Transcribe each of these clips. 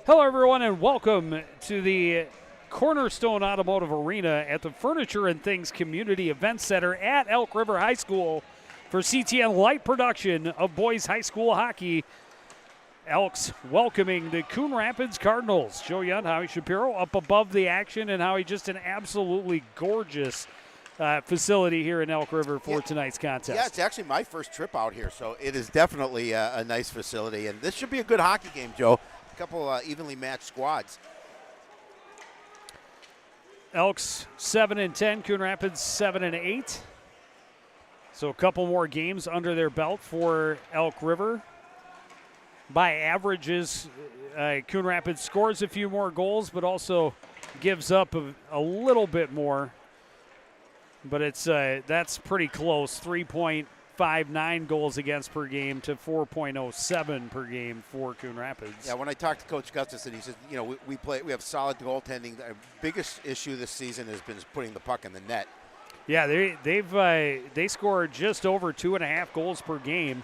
Hello, everyone, and welcome to the Cornerstone Automotive Arena at the Furniture and Things Community Event Center at Elk River High School for CTN Light production of boys high school hockey. Elks welcoming the Coon Rapids Cardinals. Joe Yunt, Howie Shapiro up above the action, and Howie, just an absolutely gorgeous facility here in Elk River for tonight's contest. Yeah, it's actually my first trip out here, so it is definitely a nice facility. And this should be a good hockey game, Joe. A couple evenly matched squads. Elks 7-10, Coon Rapids 7-8. So a couple more games under their belt for Elk River. By averages, Coon Rapids scores a few more goals, but also gives up a little bit more. But it's that's pretty close. 3.59 goals against per game to 4.07 per game for Coon Rapids. Yeah, when I talked to Coach Gustafson, he said, you know, we have solid goaltending. The biggest issue this season has been putting the puck in the net. Yeah, they scored just over 2.5 goals per game.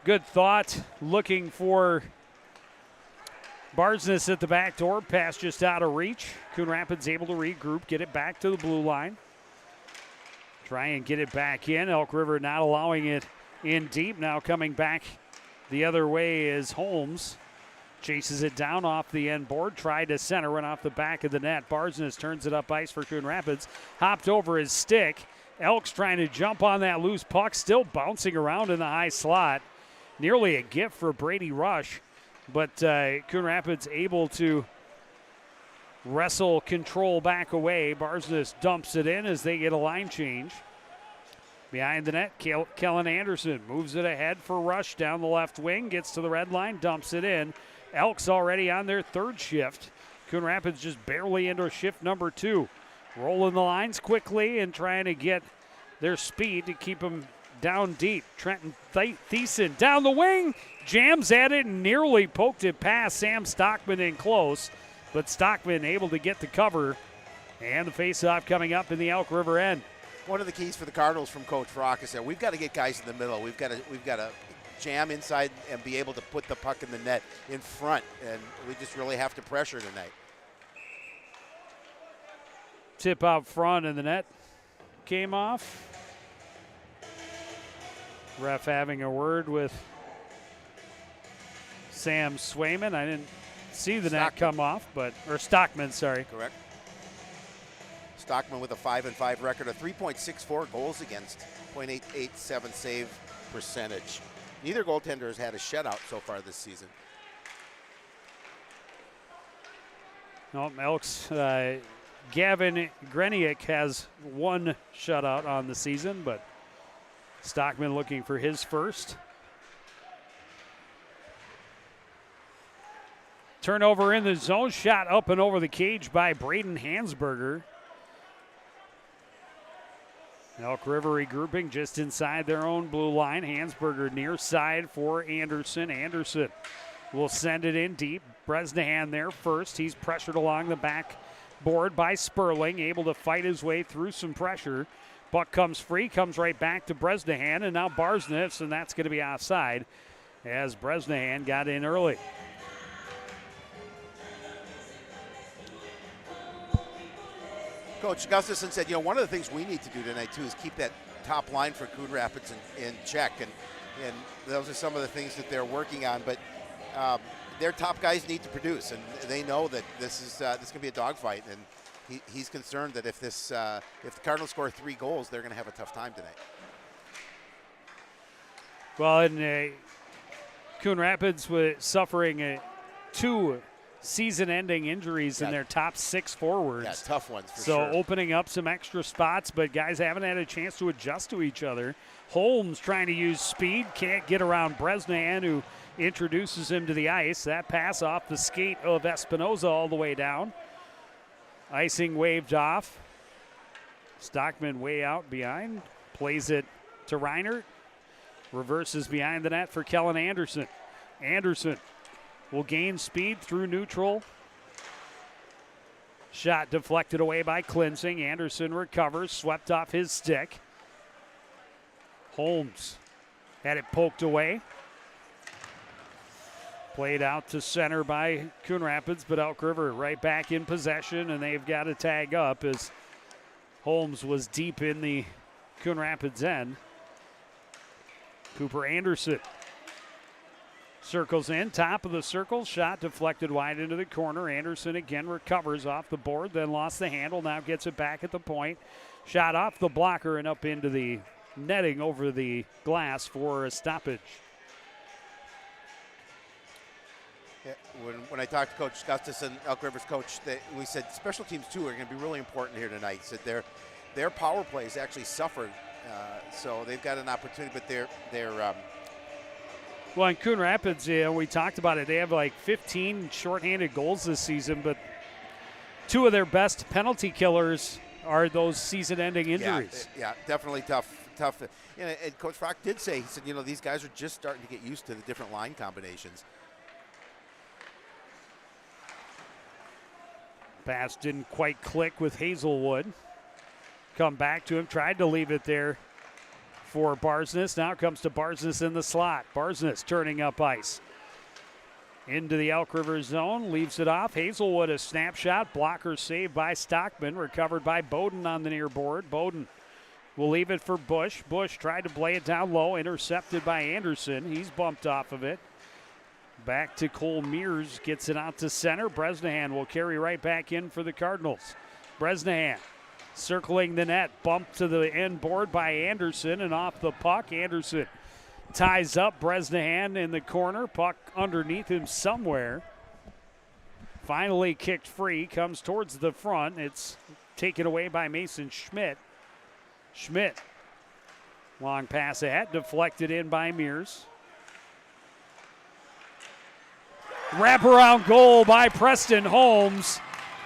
Good thought, looking for Barsness at the back door. Pass just out of reach. Coon Rapids able to regroup, get it back to the blue line. Try and get it back in. Elk River not allowing it in deep. Now coming back the other way is Holmes. Chases it down off the end board. Tried to center, went off the back of the net. Barsness turns it up ice for Coon Rapids. Hopped over his stick. Elk's trying to jump on that loose puck. Still bouncing around in the high slot. Nearly a gift for Brady Rush. But Coon Rapids able to wrestle control back away. Barsness dumps it in as they get a line change. Behind the net, Kellen Anderson moves it ahead for Rush down the left wing. Gets to the red line, dumps it in. Elks already on their third shift. Coon Rapids just barely into shift number 2. Rolling the lines quickly and trying to get their speed to keep them down deep. Trenton Thiessen down the wing, jams at it and nearly poked it past Sam Stockman in close. But Stockman able to get the cover, and the faceoff coming up in the Elk River end. One of the keys for the Cardinals from Coach Rock is that we've got to get guys in the middle. We've got to jam inside and be able to put the puck in the net in front, and we just really have to pressure tonight. Tip out front, and the net came off. Ref having a word with Sam Swayman. I didn't see the net come off, or Stockman, sorry. Correct. Stockman with a 5-5 record, a 3.64 goals against, .887 save percentage. Neither goaltender has had a shutout so far this season. No, Elks, Gavin Greniak has one shutout on the season, but Stockman looking for his first. Turnover in the zone, shot up and over the cage by Braden Hansberger. Elk River regrouping just inside their own blue line. Hansberger near side for Anderson. Anderson will send it in deep. Bresnahan there first. He's pressured along the back board by Sperling, able to fight his way through some pressure. Puck comes free, comes right back to Bresnahan, and now Barsness, and that's going to be offside as Bresnahan got in early. Coach Gustafson said, you know, one of the things we need to do tonight, too, is keep that top line for Coon Rapids in check. And those are some of the things that they're working on. But their top guys need to produce, and they know that this is going to be a dogfight. And he's concerned that if the Cardinals score 3 goals, they're going to have a tough time tonight. Well, and Coon Rapids was suffering 2 season-ending injuries in their top 6 forwards. Yeah, tough ones for sure. So opening up some extra spots, but guys haven't had a chance to adjust to each other. Holmes trying to use speed, can't get around Bresnahan, who introduces him to the ice. That pass off the skate of Espinoza all the way down. Icing waved off. Stockman way out behind. Plays it to Reinert. Reverses behind the net for Kellen Anderson. Anderson will gain speed through neutral. Shot deflected away by Klinsing. Anderson recovers, swept off his stick. Holmes had it poked away. Played out to center by Coon Rapids, but Elk River right back in possession, and they've got to tag up as Holmes was deep in the Coon Rapids end. Cooper Anderson circles in, top of the circle, shot deflected wide into the corner. Anderson again recovers off the board, then lost the handle, now gets it back at the point. Shot off the blocker and up into the netting over the glass for a stoppage. Yeah, when I talked to Coach Gustafson, Elk River's coach, we said special teams too are going to be really important here tonight. Said their power plays actually suffered, so they've got an opportunity. But they're well, in Coon Rapids, we talked about it. They have like 15 shorthanded goals this season, but two of their best penalty killers are those season-ending injuries. Yeah, definitely tough. And Coach Frock did say, he said, these guys are just starting to get used to the different line combinations. Pass didn't quite click with Hazelwood. Come back to him, tried to leave it there for Barsness. Now it comes to Barsness in the slot. Barsness turning up ice. Into the Elk River zone, leaves it off. Hazelwood a snapshot, blocker saved by Stockman, recovered by Bowden on the near board. Bowden will leave it for Bush. Bush tried to play it down low, intercepted by Anderson. He's bumped off of it. Back to Cole Mears, gets it out to center. Bresnahan will carry right back in for the Cardinals. Bresnahan circling the net, bumped to the end board by Anderson and off the puck. Anderson ties up Bresnahan in the corner, puck underneath him somewhere. Finally kicked free, comes towards the front. It's taken away by Mason Schmidt. Schmidt, long pass ahead, deflected in by Mears. Wraparound goal by Preston Holmes.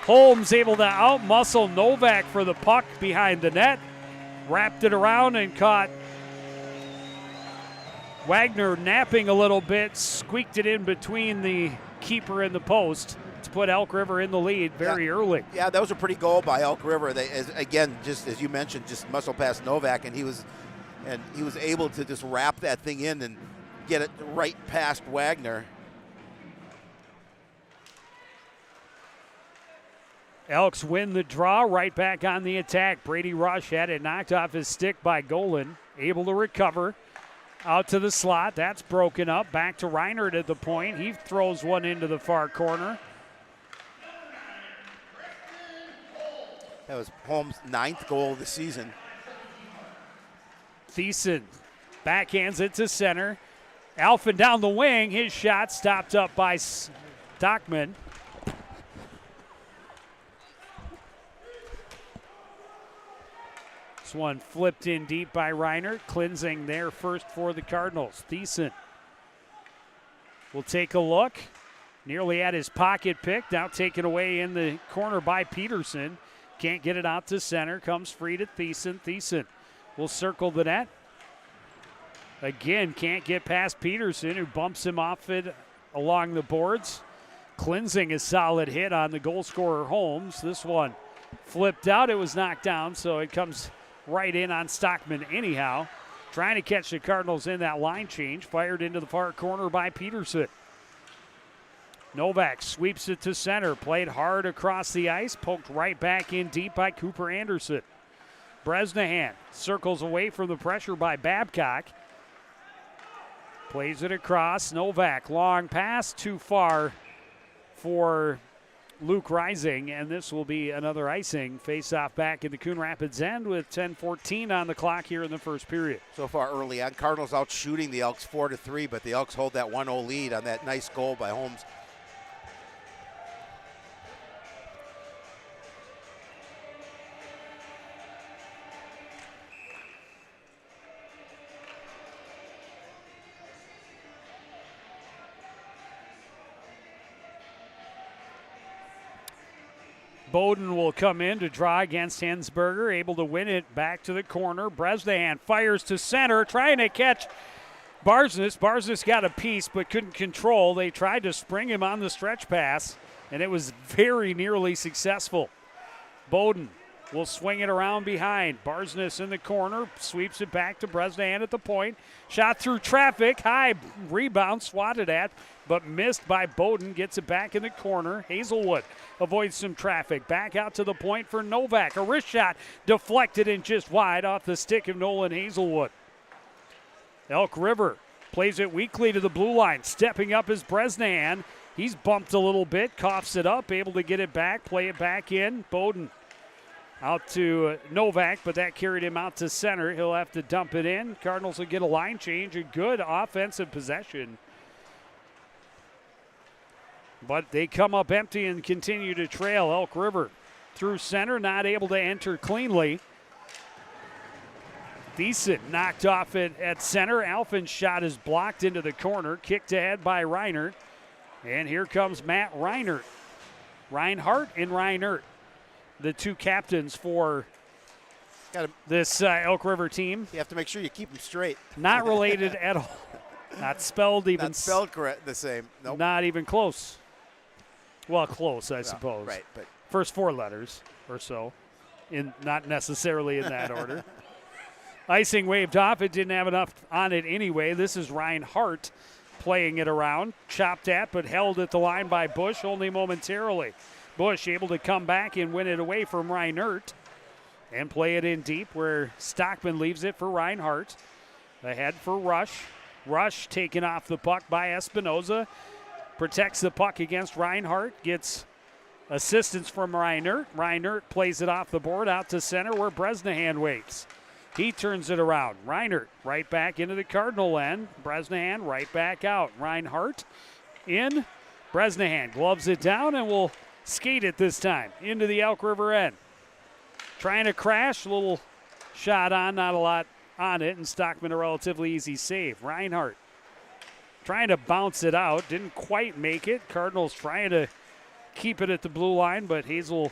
Holmes able to out-muscle Novak for the puck behind the net. Wrapped it around and caught Wagner napping a little bit. Squeaked it in between the keeper and the post to put Elk River in the lead very early. Yeah, that was a pretty goal by Elk River. Again, just as you mentioned, just muscle past Novak, and he was able to just wrap that thing in and get it right past Wagner. Elks win the draw, right back on the attack. Brady Rush had it knocked off his stick by Golan, able to recover. Out to the slot, that's broken up. Back to Reinert at the point. He throws one into the far corner. That was Holmes' 9th goal of the season. Thiessen backhands it to center. Alphen down the wing. His shot stopped up by Stockman. This one flipped in deep by Reinert. Cleansing there first for the Cardinals. Thiessen will take a look. Nearly at his pocket pick. Now taken away in the corner by Peterson. Can't get it out to center. Comes free to Thiessen. Thiessen will circle the net. Again, can't get past Peterson, who bumps him off it along the boards. Cleansing a solid hit on the goal scorer Holmes. This one flipped out. It was knocked down, so it comes right in on Stockman anyhow. Trying to catch the Cardinals in that line change. Fired into the far corner by Peterson. Novak sweeps it to center. Played hard across the ice. Poked right back in deep by Cooper Anderson. Bresnahan circles away from the pressure by Babcock. Plays it across. Novak, long pass, too far for Luke Rising, and this will be another icing. Face-off back in the Coon Rapids end with 10:14 on the clock here in the first period. So far early on, Cardinals out shooting the Elks 4-3, but the Elks hold that 1-0 lead on that nice goal by Holmes. Bowden will come in to draw against Hensberger, able to win it back to the corner. Bresnahan fires to center, trying to catch Barsness. Barsness got a piece but couldn't control. They tried to spring him on the stretch pass, and it was very nearly successful. Bowden will swing it around behind. Barsness in the corner, sweeps it back to Bresnahan at the point. Shot through traffic, high rebound, swatted at, but missed by Bowden. Gets it back in the corner. Hazelwood avoids some traffic. Back out to the point for Novak. A wrist shot deflected and just wide off the stick of Nolan Hazelwood. Elk River plays it weakly to the blue line. Stepping up is Bresnahan. He's bumped a little bit, coughs it up, able to get it back, play it back in. Bowden out to Novak, but that carried him out to center. He'll have to dump it in. Cardinals will get a line change. A good offensive possession. But they come up empty and continue to trail. Elk River through center, not able to enter cleanly. Thiessen knocked off it at center. Alphin's shot is blocked into the corner. Kicked ahead by Reinert. And here comes Matt Reinert. Reinhardt and Reinert, the two captains for this Elk River team. You have to make sure you keep them straight. Not related at all. Not spelled even. Not spelled correct, the same. Nope. Not even close. Well, close, I suppose. Right, but first 4 letters or so, not necessarily in that order. Icing waved off. It didn't have enough on it anyway. This is Reinhardt playing it around. Chopped at, but held at the line by Bush only momentarily. Bush able to come back and win it away from Reinert and play it in deep where Stockman leaves it for Reinhardt. Ahead for Rush. Rush taken off the puck by Espinoza. Protects the puck against Reinhardt. Gets assistance from Reinert. Reinert plays it off the board out to center where Bresnahan waits. He turns it around. Reinert right back into the Cardinal end. Bresnahan right back out. Reinhardt in. Bresnahan gloves it down and will skate it this time into the Elk River end. Trying to crash. A little shot on, not a lot on it, and Stockman a relatively easy save. Reinhardt trying to bounce it out. Didn't quite make it. Cardinals trying to keep it at the blue line, but Hazelwood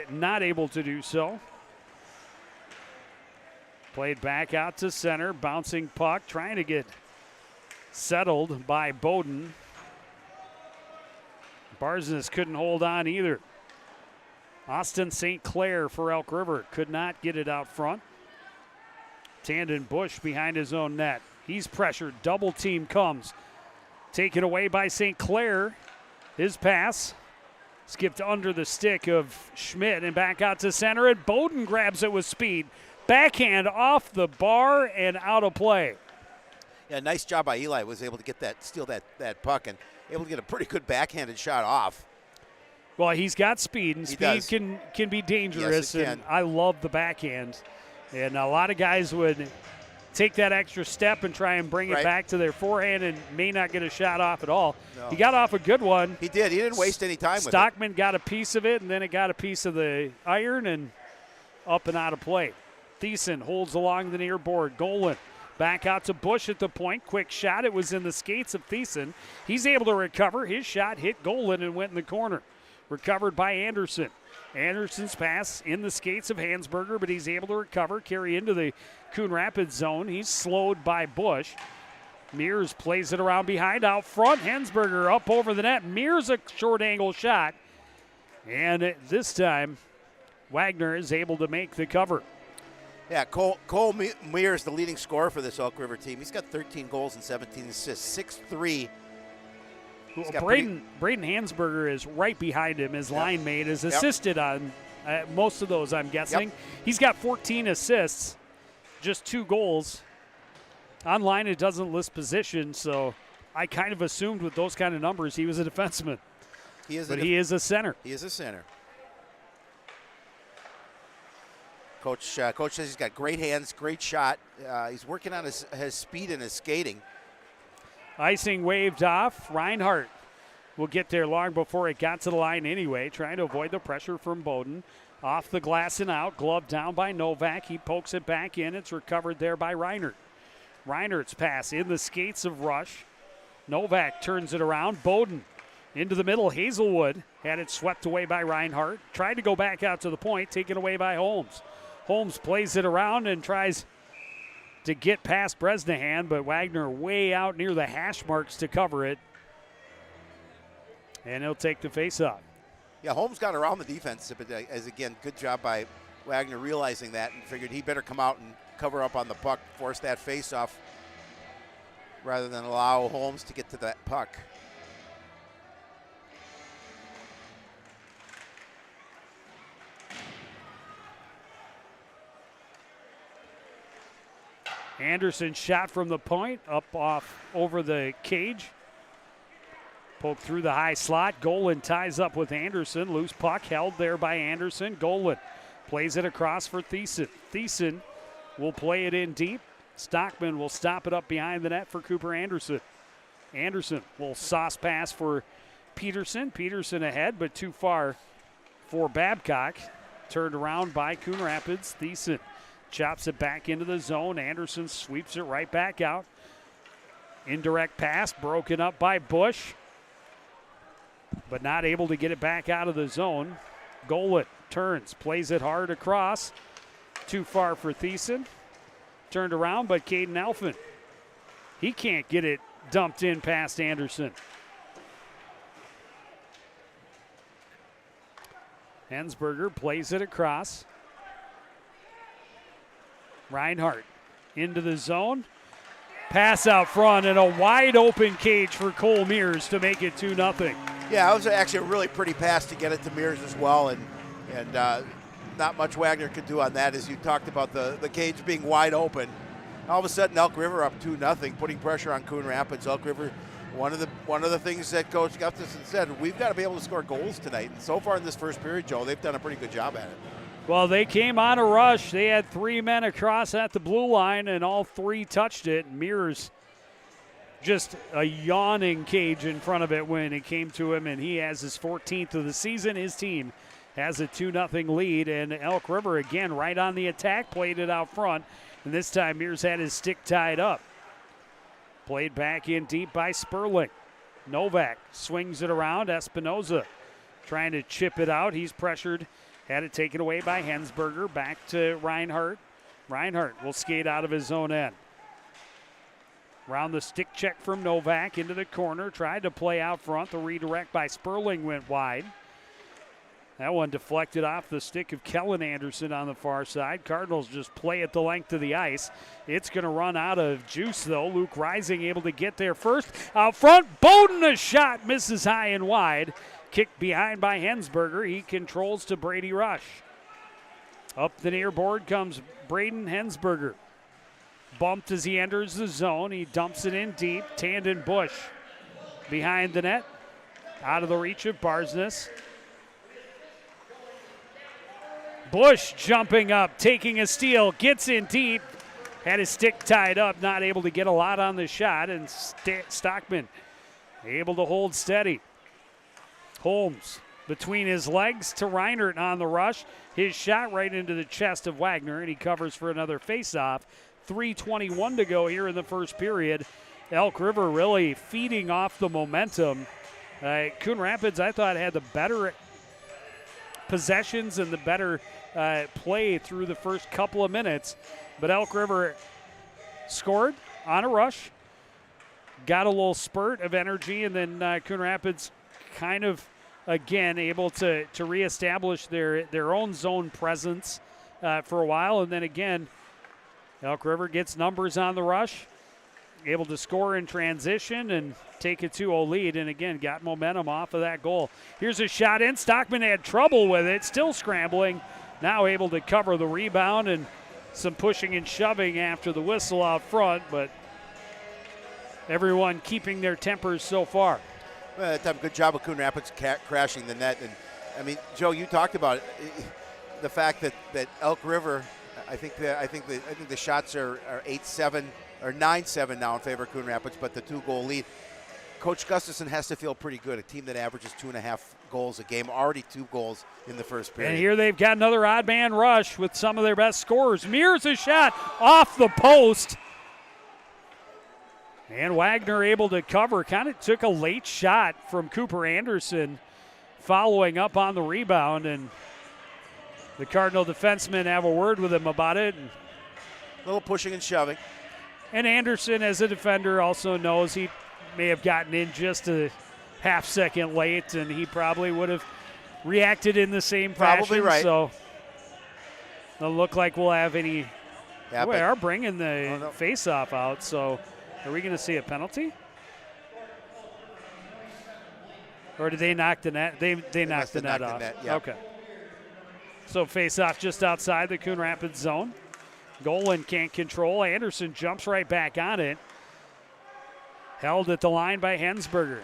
not able to do so. Played back out to center. Bouncing puck. Trying to get settled by Bowden. Barsness couldn't hold on either. Austin St. Clair for Elk River. Could not get it out front. Tandon Bush behind his own net. He's pressured. Double team comes. Taken away by St. Clair. His pass skipped under the stick of Schmidt and back out to center. And Bowden grabs it with speed. Backhand off the bar and out of play. Yeah, nice job by Eli. Was able to get steal that puck and able to get a pretty good backhanded shot off. Well, he's got speed, and speed can be dangerous. Yes, it and can. I love the backhand. And a lot of guys would take that extra step and try and bring it back to their forehand and may not get a shot off at all. No. He got off a good one. He did. He didn't waste any time with it. Stockman got a piece of it, and then it got a piece of the iron and up and out of play. Thiessen holds along the near board. Golan back out to Bush at the point. Quick shot. It was in the skates of Thiessen. He's able to recover. His shot hit Golan and went in the corner. Recovered by Anderson. Anderson's pass in the skates of Hansberger, but he's able to recover, carry into the Coon Rapids zone. He's slowed by Bush. Mears plays it around behind. Out front, Hansberger up over the net. Mears a short angle shot. And this time, Wagner is able to make the cover. Yeah, Cole Mears, the leading scorer for this Elk River team. He's got 13 goals and 17 assists, 6'3". Braden Hansberger is right behind him. His line mate is assisted on most of those, I'm guessing. Yep. He's got 14 assists, just 2 goals. Online, it doesn't list position, so I kind of assumed with those kind of numbers he was a defenseman. He is a center. He is a center. Coach says he's got great hands, great shot. He's working on his speed and his skating. Icing waved off. Reinhardt will get there long before it got to the line anyway, trying to avoid the pressure from Bowden. Off the glass and out, glove down by Novak. He pokes it back in. It's recovered there by Reinert. Reinert's pass in the skates of Rush. Novak turns it around. Bowden into the middle. Hazelwood had it swept away by Reinhardt. Tried to go back out to the point, taken away by Holmes. Holmes plays it around and tries to get past Bresnahan, but Wagner way out near the hash marks to cover it. And he'll take the face-off. Yeah, Holmes got around the defense, but as again, good job by Wagner realizing that and figured he better come out and cover up on the puck, force that face-off rather than allow Holmes to get to that puck. Anderson shot from the point, up off over the cage. Poke through the high slot. Golan ties up with Anderson. Loose puck held there by Anderson. Golan plays it across for Thiessen. Thiessen will play it in deep. Stockman will stop it up behind the net for Cooper Anderson. Anderson will sauce pass for Peterson. Peterson ahead, but too far for Babcock. Turned around by Coon Rapids. Thiessen chops it back into the zone. Anderson sweeps it right back out. Indirect pass broken up by Bush, but not able to get it back out of the zone. Golan turns, plays it hard across. Too far for Thiessen. Turned around, but Caden Elfin, he can't get it dumped in past Anderson. Hensberger plays it across. Reinhardt into the zone. Pass out front and a wide open cage for Cole Mears to make it 2-0. Yeah, it was actually a really pretty pass to get it to Mears as well, and not much Wagner could do on that, as you talked about the cage being wide open. All of a sudden, Elk River up 2-0, putting pressure on Coon Rapids. Elk River, one of the things that Coach Gustafson said, we've got to be able to score goals tonight. And so far in this first period, Joe, they've done a pretty good job at it. Well, they came on a rush. They had 3 men across at the blue line, and all 3 touched it. Mears just a yawning cage in front of it when it came to him, and he has his 14th of the season. His team has a 2-0 lead, and Elk River again right on the attack, played it out front, and this time Mears had his stick tied up. Played back in deep by Sperling. Novak swings it around. Espinoza trying to chip it out. He's pressured. Had it taken away by Hensberger. Back to Reinhardt. Reinhardt will skate out of his own end. Round the stick check from Novak into the corner. Tried to play out front. The redirect by Sperling went wide. That one deflected off the stick of Kellen Anderson on the far side. Cardinals just play it the length of the ice. It's going to run out of juice, though. Luke Rising able to get there first. Out front, Bowden a shot. Misses high and wide. Kicked behind by Hensberger. He controls to Brady Rush. Up the near board comes Braden Hensberger. Bumped as he enters the zone. He dumps it in deep. Tandon Bush behind the net. Out of the reach of Barsness. Bush jumping up, taking a steal, gets in deep. Had his stick tied up, not able to get a lot on the shot, and Stockman able to hold steady. Holmes between his legs to Reinhardt on the rush. His shot right into the chest of Wagner, and he covers for another faceoff. 3:21 to go here in the first period. Elk River really feeding off the momentum. Coon Rapids, I thought, had the better possessions and the better play through the first couple of minutes. But Elk River scored on a rush, got a little spurt of energy, and then Coon Rapids kind of, again, able to reestablish their own zone presence for a while. And then again, Elk River gets numbers on the rush, able to score in transition and take a 2-0 lead, and again, got momentum off of that goal. Here's a shot in. Stockman had trouble with it, still scrambling. Now able to cover the rebound, and some pushing and shoving after the whistle out front, but everyone keeping their tempers so far. Well, good job of Coon Rapids crashing the net. And I mean, Joe, you talked about it, the fact that Elk River, I think the shots are 8-7 or 9-7 now in favor of Coon Rapids, but the 2-goal lead. Coach Gustafson has to feel pretty good. A team that averages 2.5 goals a game, already 2 goals in the first period. And here they've got another odd man rush with some of their best scorers. Mears a shot off the post. And Wagner able to cover. Kind of took a late shot from Cooper Anderson following up on the rebound. And the Cardinal defensemen have a word with him about it. A little pushing and shoving. And Anderson, as a defender, also knows he may have gotten in just a half second late, and he probably would have reacted in the same fashion. Probably right. So doesn't look like we'll have any. Yeah, We are bringing the no. face-off out, so are we going to see a penalty? Or did they knock the net? They knocked the net off. Yeah. Okay. So face-off just outside the Coon Rapids zone. Golan can't control. Anderson jumps right back on it. Held at the line by Hensberger.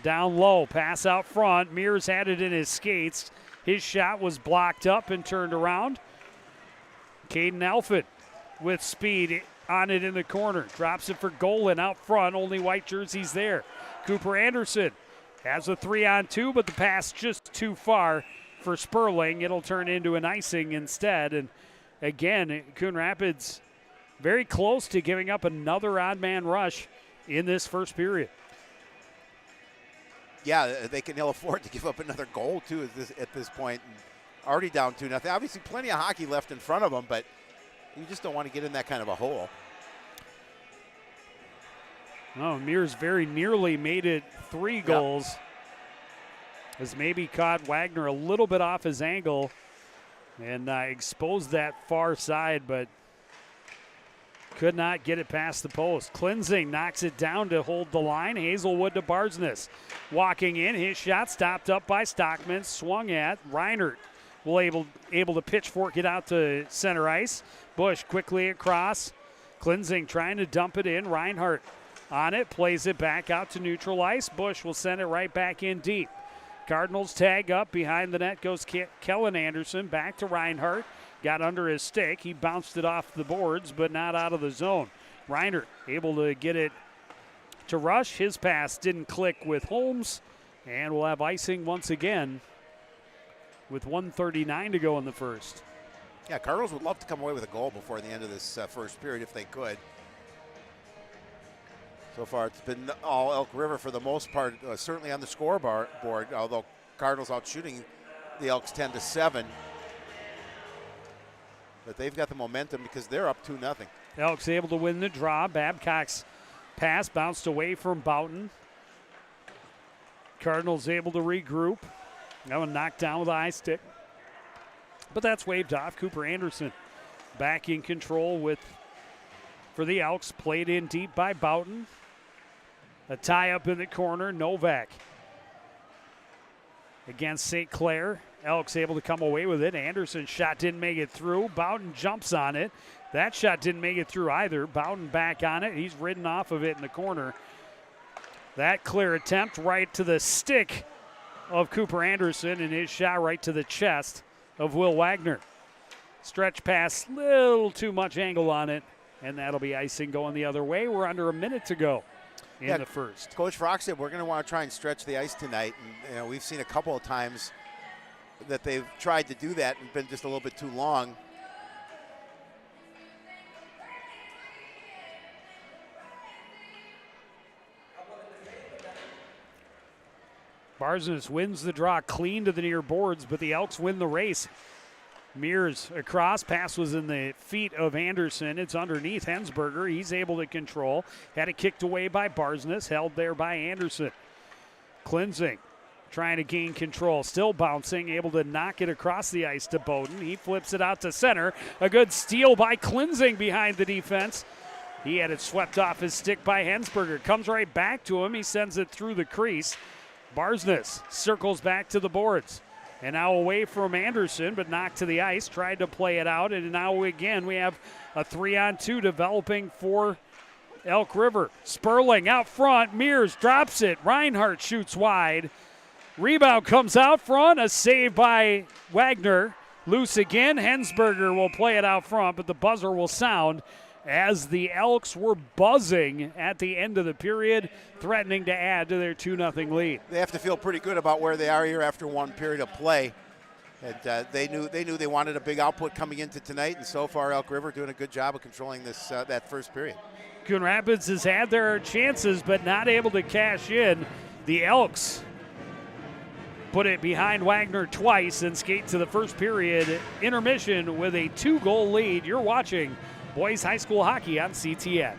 Down low, pass out front. Mears had it in his skates. His shot was blocked up and turned around. Caden Alford with speed on it in the corner. Drops it for Golan out front. Only white jerseys there. Cooper Anderson has a 3-on-2, but the pass just too far for Sperling. It'll turn into an icing instead. And again, Coon Rapids very close to giving up another odd man rush in this first period. Yeah, they can ill afford to give up another goal, too, at this point. And already down 2-0. Obviously, plenty of hockey left in front of them, but you just don't want to get in that kind of a hole. Oh, Mears very nearly made it 3 goals. Yep. Has maybe caught Wagner a little bit off his angle and exposed that far side, but could not get it past the post. Klinzing knocks it down to hold the line. Hazelwood to Barsness. Walking in, his shot stopped up by Stockman, swung at. Reinert will able to pitchfork it out to center ice. Bush quickly across. Klinzing trying to dump it in. Reinhardt on it, plays it back out to neutral ice. Bush will send it right back in deep. Cardinals tag up. Behind the net goes Kellen Anderson. Back to Reinhardt. Got under his stick. He bounced it off the boards, but not out of the zone. Reiner able to get it to Rush. His pass didn't click with Holmes. And we'll have icing once again with 1:39 to go in the first. Yeah, Cardinals would love to come away with a goal before the end of this first period if they could. So far, it's been all Elk River for the most part, certainly on the scoreboard, although Cardinals out shooting the Elks 10-7. But they've got the momentum because they're up 2-0. Elks able to win the draw. Babcock's pass bounced away from Boughton. Cardinals able to regroup. That one knocked down with the eye stick. But that's waved off. Cooper Anderson back in control for the Elks. Played in deep by Boughton. A tie up in the corner. Novak against St. Clair. Elks able to come away with it. Anderson's shot didn't make it through. Boughton jumps on it. That shot didn't make it through either. Boughton back on it. He's ridden off of it in the corner. That clear attempt right to the stick of Cooper Anderson, and his shot right to the chest of Will Wagner. Stretch pass, little too much angle on it, and that'll be icing going the other way. We're under a minute to go in the first. Coach Frock said we're going to want to try and stretch the ice tonight. And we've seen a couple of times that they've tried to do that and been just a little bit too long. Barsness wins the draw clean to the near boards, but the Elks win the race. Mears across. Pass was in the feet of Anderson. It's underneath Hensberger. He's able to control. Had it kicked away by Barsness. Held there by Anderson. Klinzing trying to gain control. Still bouncing. Able to knock it across the ice to Bowden. He flips it out to center. A good steal by Klinzing behind the defense. He had it swept off his stick by Hensberger. Comes right back to him. He sends it through the crease. Barsness circles back to the boards. And now away from Anderson, but knocked to the ice. Tried to play it out. And now again we have a 3-on-2 developing for Elk River. Sperling out front. Mears drops it. Reinhardt shoots wide. Rebound comes out front. A save by Wagner. Loose again. Hensberger will play it out front, but the buzzer will sound as the Elks were buzzing at the end of the period, threatening to add to their 2-0 lead. They have to feel pretty good about where they are here after one period of play. And they knew they wanted a big output coming into tonight, and so far Elk River doing a good job of controlling this that first period. Coon Rapids has had their chances, but not able to cash in. The Elks put it behind Wagner twice and skate to the first period intermission with a 2-goal lead. You're watching Boys High School Hockey on CTN.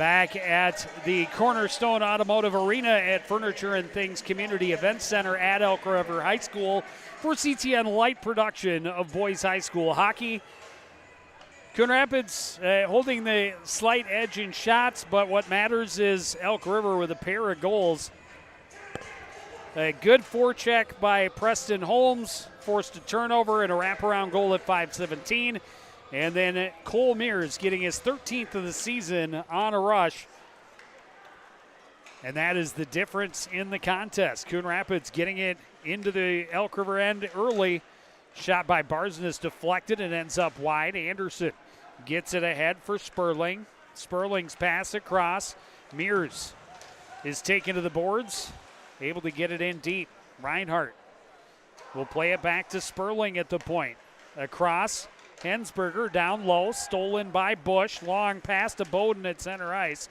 back at the Cornerstone Automotive Arena at Furniture and Things Community Event Center at Elk River High School for CTN Light production of boys high school hockey. Coon Rapids holding the slight edge in shots, but what matters is Elk River with a pair of goals. A good forecheck by Preston Holmes, forced a turnover and a wraparound goal at 5:17. And then Cole Mears getting his 13th of the season on a rush. And that is the difference in the contest. Coon Rapids getting it into the Elk River end early. Shot by Barsness deflected and ends up wide. Anderson gets it ahead for Sperling. Sperling's pass across. Mears is taken to the boards. Able to get it in deep. Reinhardt will play it back to Sperling at the point. Across. Hensberger down low, stolen by Bush. Long pass to Bowden at center ice.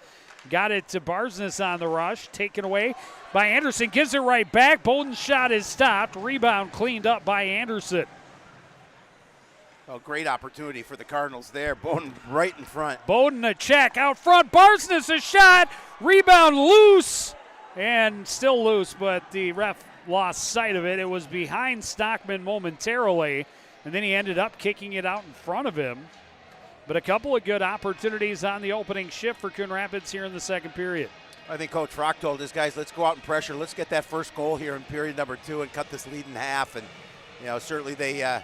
Got it to Barsness on the rush. Taken away by Anderson. Gives it right back. Bowden's shot is stopped. Rebound cleaned up by Anderson. Oh, great opportunity for the Cardinals there. Bowden right in front. Bowden a check out front. Barsness a shot. Rebound loose. And still loose, but the ref lost sight of it. It was behind Stockman momentarily. And then he ended up kicking it out in front of him. But a couple of good opportunities on the opening shift for Coon Rapids here in the second period. I think Coach Frock told his guys, let's go out and pressure. Let's get that first goal here in period number 2 and cut this lead in half. And, certainly they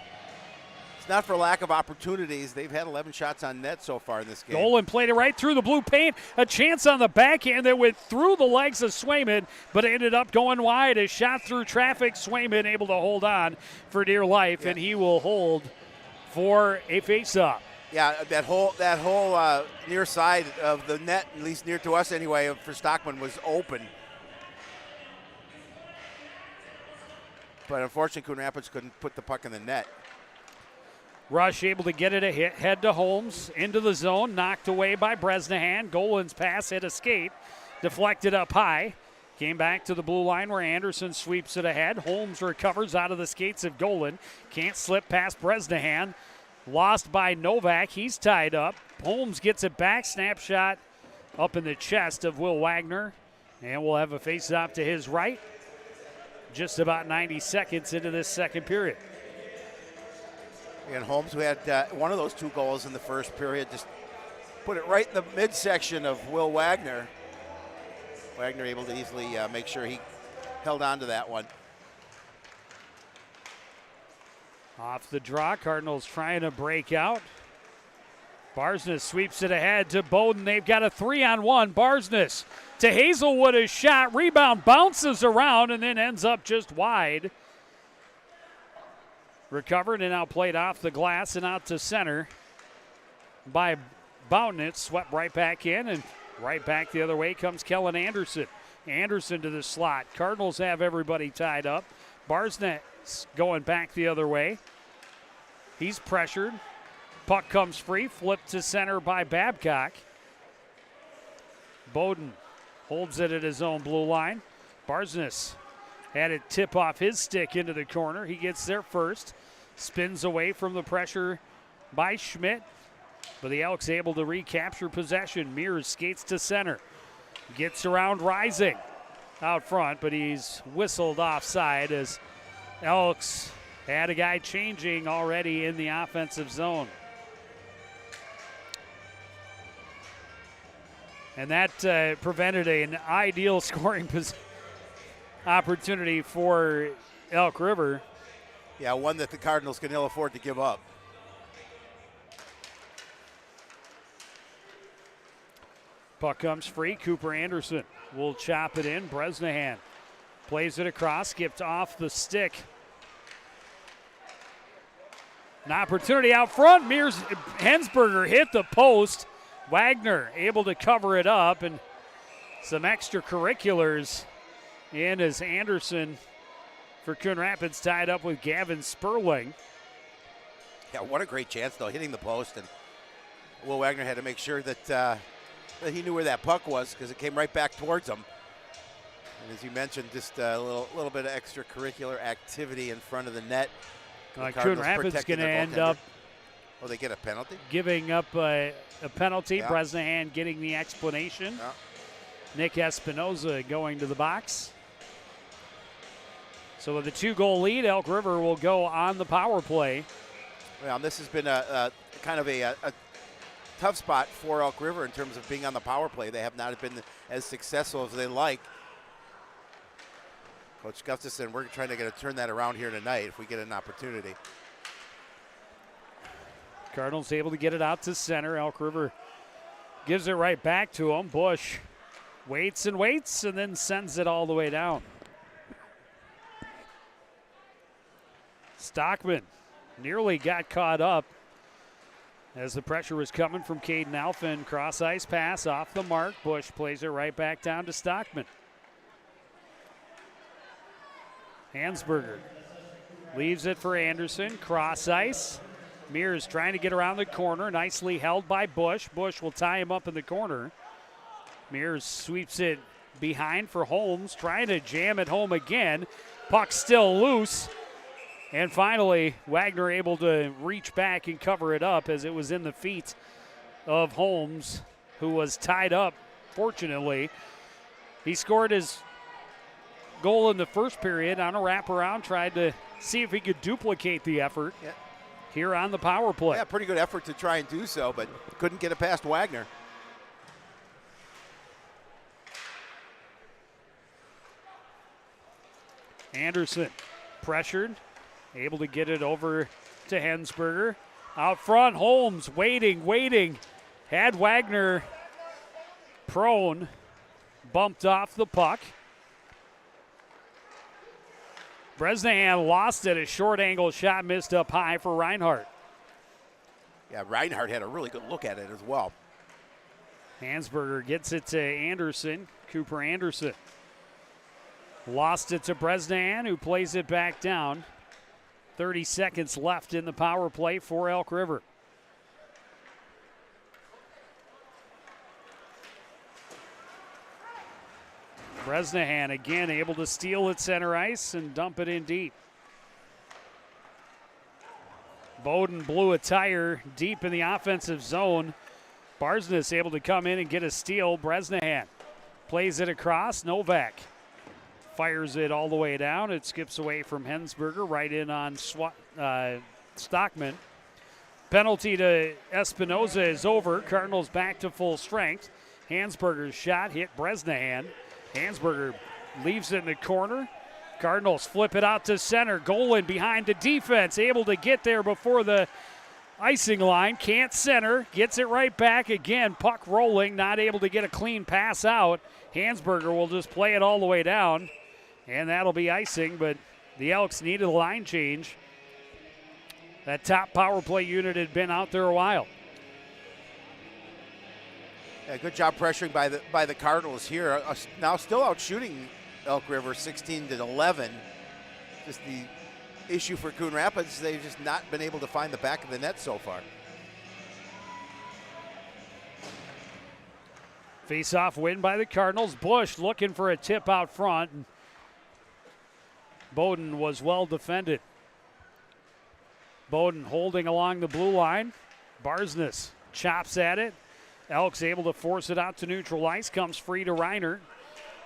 it's not for lack of opportunities. They've had 11 shots on net so far in this game. Dolan played it right through the blue paint. A chance on the backhand that went through the legs of Swayman, but it ended up going wide. A shot through traffic. Swayman able to hold on for dear life, and he will hold for a faceoff. Yeah, that whole near side of the net, at least near to us anyway, for Stockman was open. But unfortunately, Coon Rapids couldn't put the puck in the net. Rush able to get it ahead to Holmes, into the zone, knocked away by Bresnahan. Golan's pass hit a skate, deflected up high. Came back to the blue line where Anderson sweeps it ahead. Holmes recovers out of the skates of Golan. Can't slip past Bresnahan. Lost by Novak. He's tied up. Holmes gets it back. Snapshot up in the chest of Will Wagner. And we'll have a face-off to his right. Just about 90 seconds into this second period. And Holmes, who had one of those 2 goals in the first period, just put it right in the midsection of Will Wagner. Wagner able to easily make sure he held on to that one. Off the draw, Cardinals trying to break out. Barsness sweeps it ahead to Bowden. They've got a 3-on-1. Barsness to Hazelwood, a shot. Rebound bounces around and then ends up just wide. Recovered and now played off the glass and out to center by Bowden. It swept right back in, and right back the other way comes Kellen Anderson. Anderson to the slot. Cardinals have everybody tied up. Barsness going back the other way. He's pressured. Puck comes free, flipped to center by Babcock. Bowden holds it at his own blue line. Barsness had it tip off his stick into the corner. He gets there first. Spins away from the pressure by Schmidt. But the Elks able to recapture possession. Mears skates to center. Gets around Rising out front, but he's whistled offside as Elks had a guy changing already in the offensive zone. And that prevented an ideal scoring opportunity for Elk River. Yeah, one that the Cardinals can ill afford to give up. Puck comes free. Cooper Anderson will chop it in. Bresnahan plays it across, skipped off the stick. An opportunity out front. Hensberger hit the post. Wagner able to cover it up, and some extracurriculars in as Anderson for Coon Rapids tied up with Gavin Sperling. Yeah, what a great chance, though, hitting the post. And Will Wagner had to make sure that he knew where that puck was because it came right back towards him. And as you mentioned, just a little bit of extracurricular activity in front of the net. Coon Rapids going to end up Oh, they get a penalty? giving up a penalty. Yeah. Bresnahan getting the explanation. Yeah. Nick Espinoza going to the box. So with a 2-goal lead, Elk River will go on the power play. Well, this has been a kind of a tough spot for Elk River in terms of being on the power play. They have not been as successful as they like. Coach Gustafson, we're trying to turn that around here tonight if we get an opportunity. Cardinals able to get it out to center. Elk River gives it right back to him. Bush waits and waits and then sends it all the way down. Stockman nearly got caught up as the pressure was coming from Caden Alphin. Cross ice pass off the mark. Bush plays it right back down to Stockman. Hansberger leaves it for Anderson. Cross ice. Mears trying to get around the corner. Nicely held by Bush. Bush will tie him up in the corner. Mears sweeps it behind for Holmes. Trying to jam it home again. Puck still loose. And finally, Wagner able to reach back and cover it up as it was in the feet of Holmes, who was tied up, fortunately. He scored his goal in the first period on a wraparound, tried to see if he could duplicate the effort here on the power play. Yeah, pretty good effort to try and do so, but couldn't get it past Wagner. Anderson pressured, able to get it over to Hensberger. Out front, Holmes waiting. Had Wagner prone, bumped off the puck. Bresnahan lost it. A short angle shot missed up high for Reinhardt. Yeah, Reinhardt had a really good look at it as well. Hansberger gets it to Anderson, Cooper Anderson. Lost it to Bresnahan, who plays it back down. 30 seconds left in the power play for Elk River. Bresnahan again able to steal at center ice and dump it in deep. Bowden blew a tire deep in the offensive zone. Barsness able to come in and get a steal. Bresnahan plays it across. Novak fires it all the way down. It skips away from Hensberger, right in on Stockman. Penalty to Espinoza is over. Cardinals back to full strength. Hansberger's shot hit Bresnahan. Hansberger leaves it in the corner. Cardinals flip it out to center. Golan behind the defense, able to get there before the icing line. Can't center, gets it right back again. Puck rolling, not able to get a clean pass out. Hansberger will just play it all the way down, and that'll be icing, but the Elks needed a line change. That top power play unit had been out there a while. Yeah, good job pressuring by the Cardinals here. Now still out shooting Elk River 16-11. Just the issue for Coon Rapids, they've just not been able to find the back of the net so far. Face-off win by the Cardinals. Bush looking for a tip out front. Bowden was well defended. Bowden holding along the blue line. Barsness chops at it. Elk's able to force it out to neutral ice. Comes free to Reiner.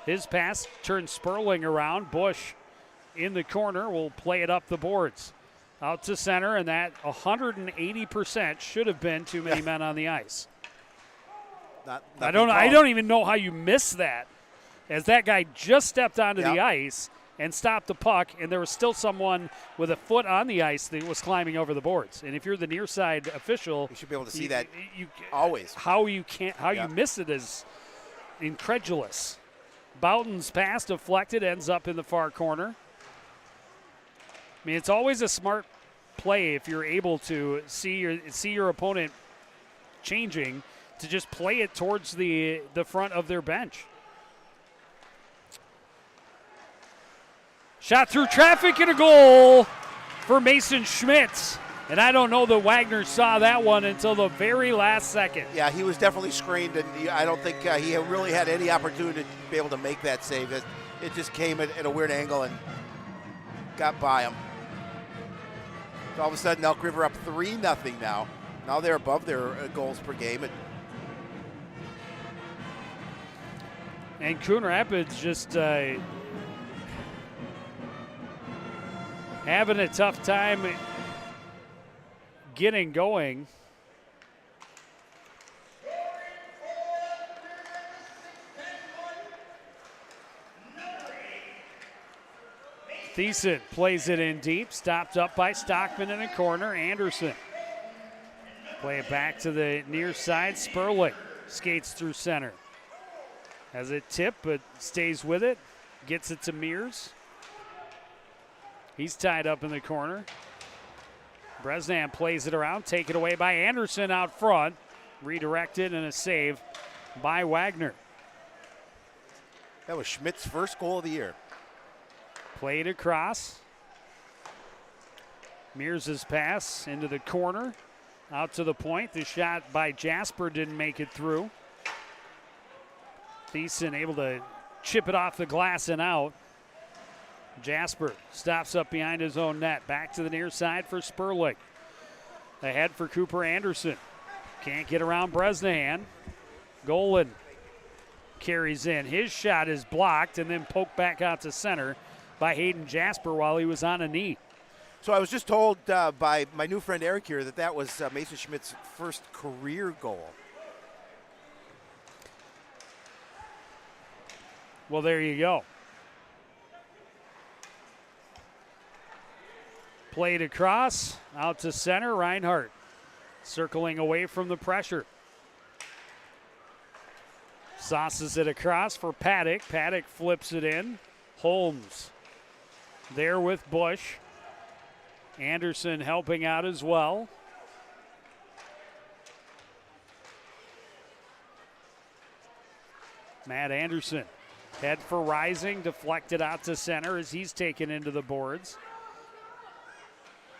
His pass turns Sperling around. Bush in the corner will play it up the boards. Out to center, and that 180% should have been too many men on the ice. I don't even know how you miss that, as that guy just stepped onto the ice and stopped the puck, and there was still someone with a foot on the ice that was climbing over the boards. And if you're the near side official, you should be able to see that always. How you miss it is incredulous. Boughton's pass deflected, ends up in the far corner. I mean, it's always a smart play if you're able to see your opponent changing, to just play it towards the front of their bench. Shot through traffic and a goal for Mason Schmitz. And I don't know that Wagner saw that one until the very last second. Yeah, he was definitely screened, and I don't think he really had any opportunity to be able to make that save. It just came at a weird angle and got by him. So all of a sudden, Elk River up 3-0 now. Now they're above their goals per game. And Coon Rapids just having a tough time getting going. Thiessen plays it in deep, stopped up by Stockman in the corner. Anderson play it back to the near side. Sperling skates through center. Has it tipped, but stays with it. Gets it to Mears. He's tied up in the corner. Bresnan plays it around, taken away by Anderson out front. Redirected and a save by Wagner. That was Schmidt's first goal of the year. Played across. Mears' pass into the corner. Out to the point. The shot by Jasper didn't make it through. Thiessen able to chip it off the glass and out. Jasper stops up behind his own net. Back to the near side for Sperling. Ahead for Cooper Anderson. Can't get around Bresnahan. Golan carries in. His shot is blocked and then poked back out to center by Hayden Jasper while he was on a knee. So I was just told by my new friend Eric here that was Mason Schmidt's first career goal. Well, there you go. Played across, out to center. Reinhardt circling away from the pressure. Sauces it across for Paddock. Paddock flips it in. Holmes there with Bush. Anderson helping out as well. Matt Anderson head for Rising, deflected out to center as he's taken into the boards.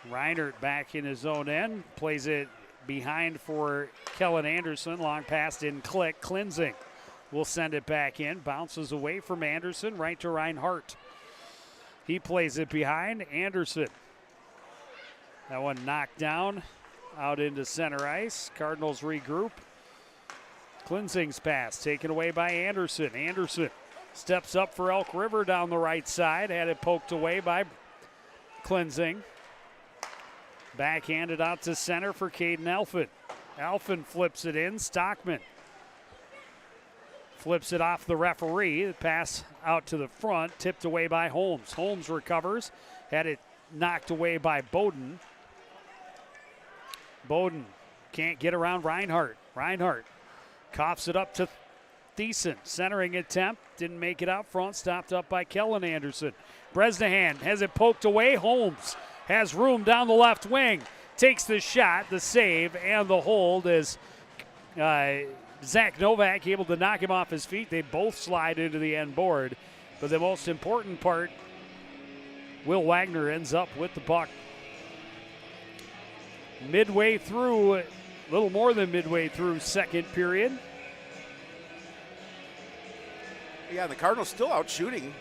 Reinhardt back in his own end, plays it behind for Kellen Anderson. Long pass didn't click. Cleansing will send it back in. Bounces away from Anderson, right to Reinhardt. He plays it behind Anderson. That one knocked down, out into center ice. Cardinals regroup. Cleansing's pass taken away by Anderson. Anderson steps up for Elk River down the right side. Had it poked away by Cleansing. Backhanded out to center for Caden Elfin. Elfin flips it in. Stockman flips it off the referee. The pass out to the front, tipped away by Holmes. Holmes recovers. Had it knocked away by Bowden. Bowden can't get around Reinhardt. Reinhardt coughs it up to Thiessen. Centering attempt. Didn't make it out front. Stopped up by Kellen Anderson. Bresnahan has it poked away. Holmes has room down the left wing. Takes the shot, the save, and the hold as Zach Novak able to knock him off his feet. They both slide into the end board. But the most important part, Will Wagner ends up with the puck. Midway through, a little more than midway through second period. Yeah, the Cardinals still out shooting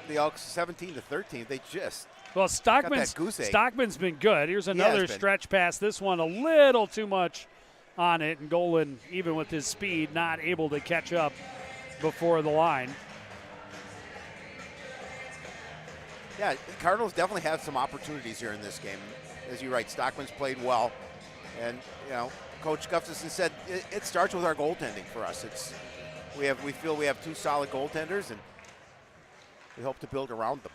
the Elks 17-13. They just Well, Stockman's been good. Here's another stretch pass. This one a little too much on it, and Golan, even with his speed, not able to catch up before the line. Yeah, the Cardinals definitely have some opportunities here in this game. As you're right, Stockman's played well, and Coach Gustafson said it starts with our goaltending for us. We feel we have two solid goaltenders, and we hope to build around them.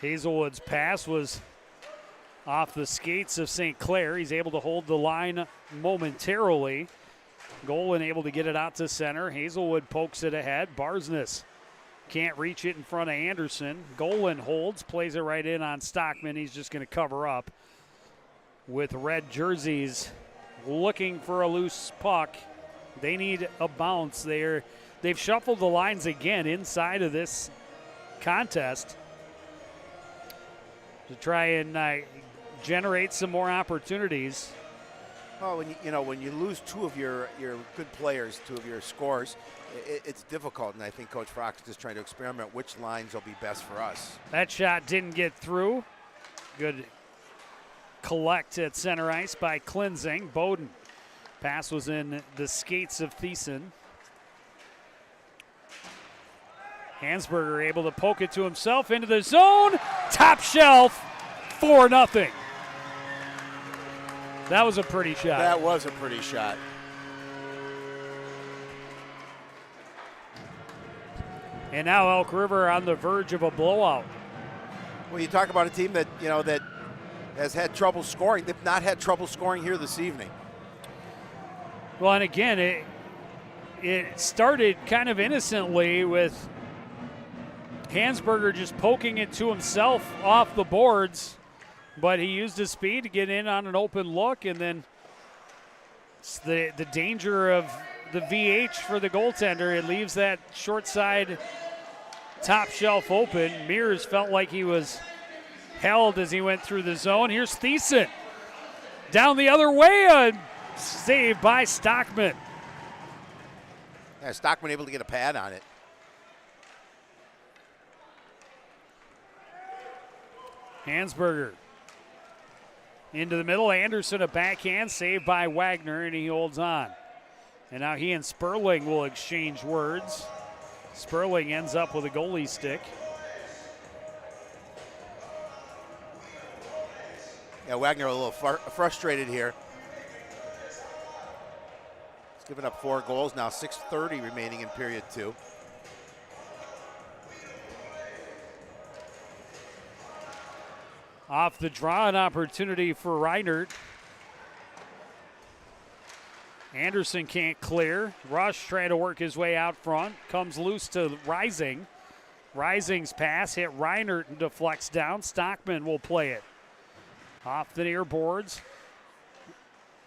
Hazelwood's pass was off the skates of St. Clair. He's able to hold the line momentarily. Golan able to get it out to center. Hazelwood pokes it ahead. Barsness can't reach it in front of Anderson. Golan holds, plays it right in on Stockman. He's just going to cover up with red jerseys looking for a loose puck. They need a bounce there. They've shuffled the lines again inside of this contest to try and generate some more opportunities. Oh, when you lose two of your good players, two of your scorers, it's difficult, and I think Coach Fox is just trying to experiment which lines will be best for us. That shot didn't get through. Good collect at center ice by Klinzing. Bowden. Pass was in the skates of Thiessen. Hansberger able to poke it to himself into the zone. Top shelf, 4-0. That was a pretty shot. That was a pretty shot. And now Elk River on the verge of a blowout. Well, you talk about a team that, that has had trouble scoring. They've not had trouble scoring here this evening. Well, and again, it started kind of innocently with Hansberger just poking it to himself off the boards, but he used his speed to get in on an open look, and then it's the danger of the VH for the goaltender. It leaves that short side top shelf open. Mears felt like he was held as he went through the zone. Here's Thiessen. Down the other way, a save by Stockman. Yeah, Stockman able to get a pad on it. Hansberger into the middle. Anderson, a backhand saved by Wagner, and he holds on. And now he and Sperling will exchange words. Sperling ends up with a goalie stick. Yeah, Wagner a little frustrated here. He's given up 4 goals now, 6:30 remaining in period 2. Off the draw, an opportunity for Reinert. Anderson can't clear. Rush trying to work his way out front. Comes loose to Rising. Rising's pass hit Reinert and deflects down. Stockman will play it. Off the near boards.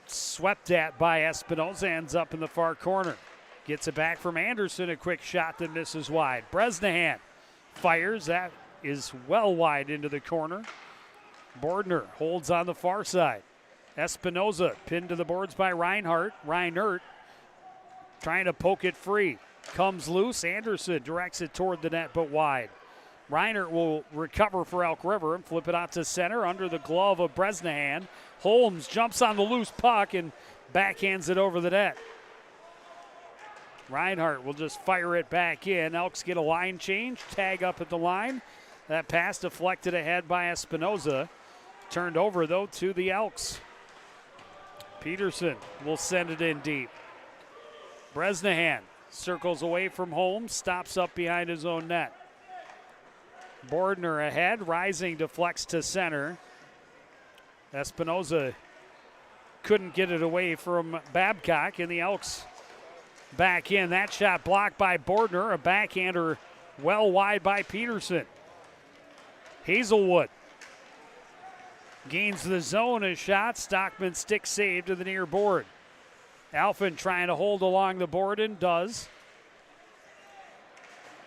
Swept at by Espinoza. Ends up in the far corner. Gets it back from Anderson. A quick shot that misses wide. Bresnahan fires. That is well wide into the corner. Bordner holds on the far side. Espinoza pinned to the boards by Reinhardt. Reinert trying to poke it free. Comes loose. Anderson directs it toward the net, but wide. Reinert will recover for Elk River and flip it out to center under the glove of Bresnahan. Holmes jumps on the loose puck and backhands it over the net. Reinhardt will just fire it back in. Elks get a line change. Tag up at the line. That pass deflected ahead by Espinoza. Turned over, though, to the Elks. Peterson will send it in deep. Bresnahan circles away from Holmes, stops up behind his own net. Bordner ahead, Rising deflects to center. Espinoza couldn't get it away from Babcock, and the Elks back in. That shot blocked by Bordner, a backhander well wide by Peterson. Hazelwood gains the zone, a shot. Stockman stick save to the near board. Alphin trying to hold along the board and does.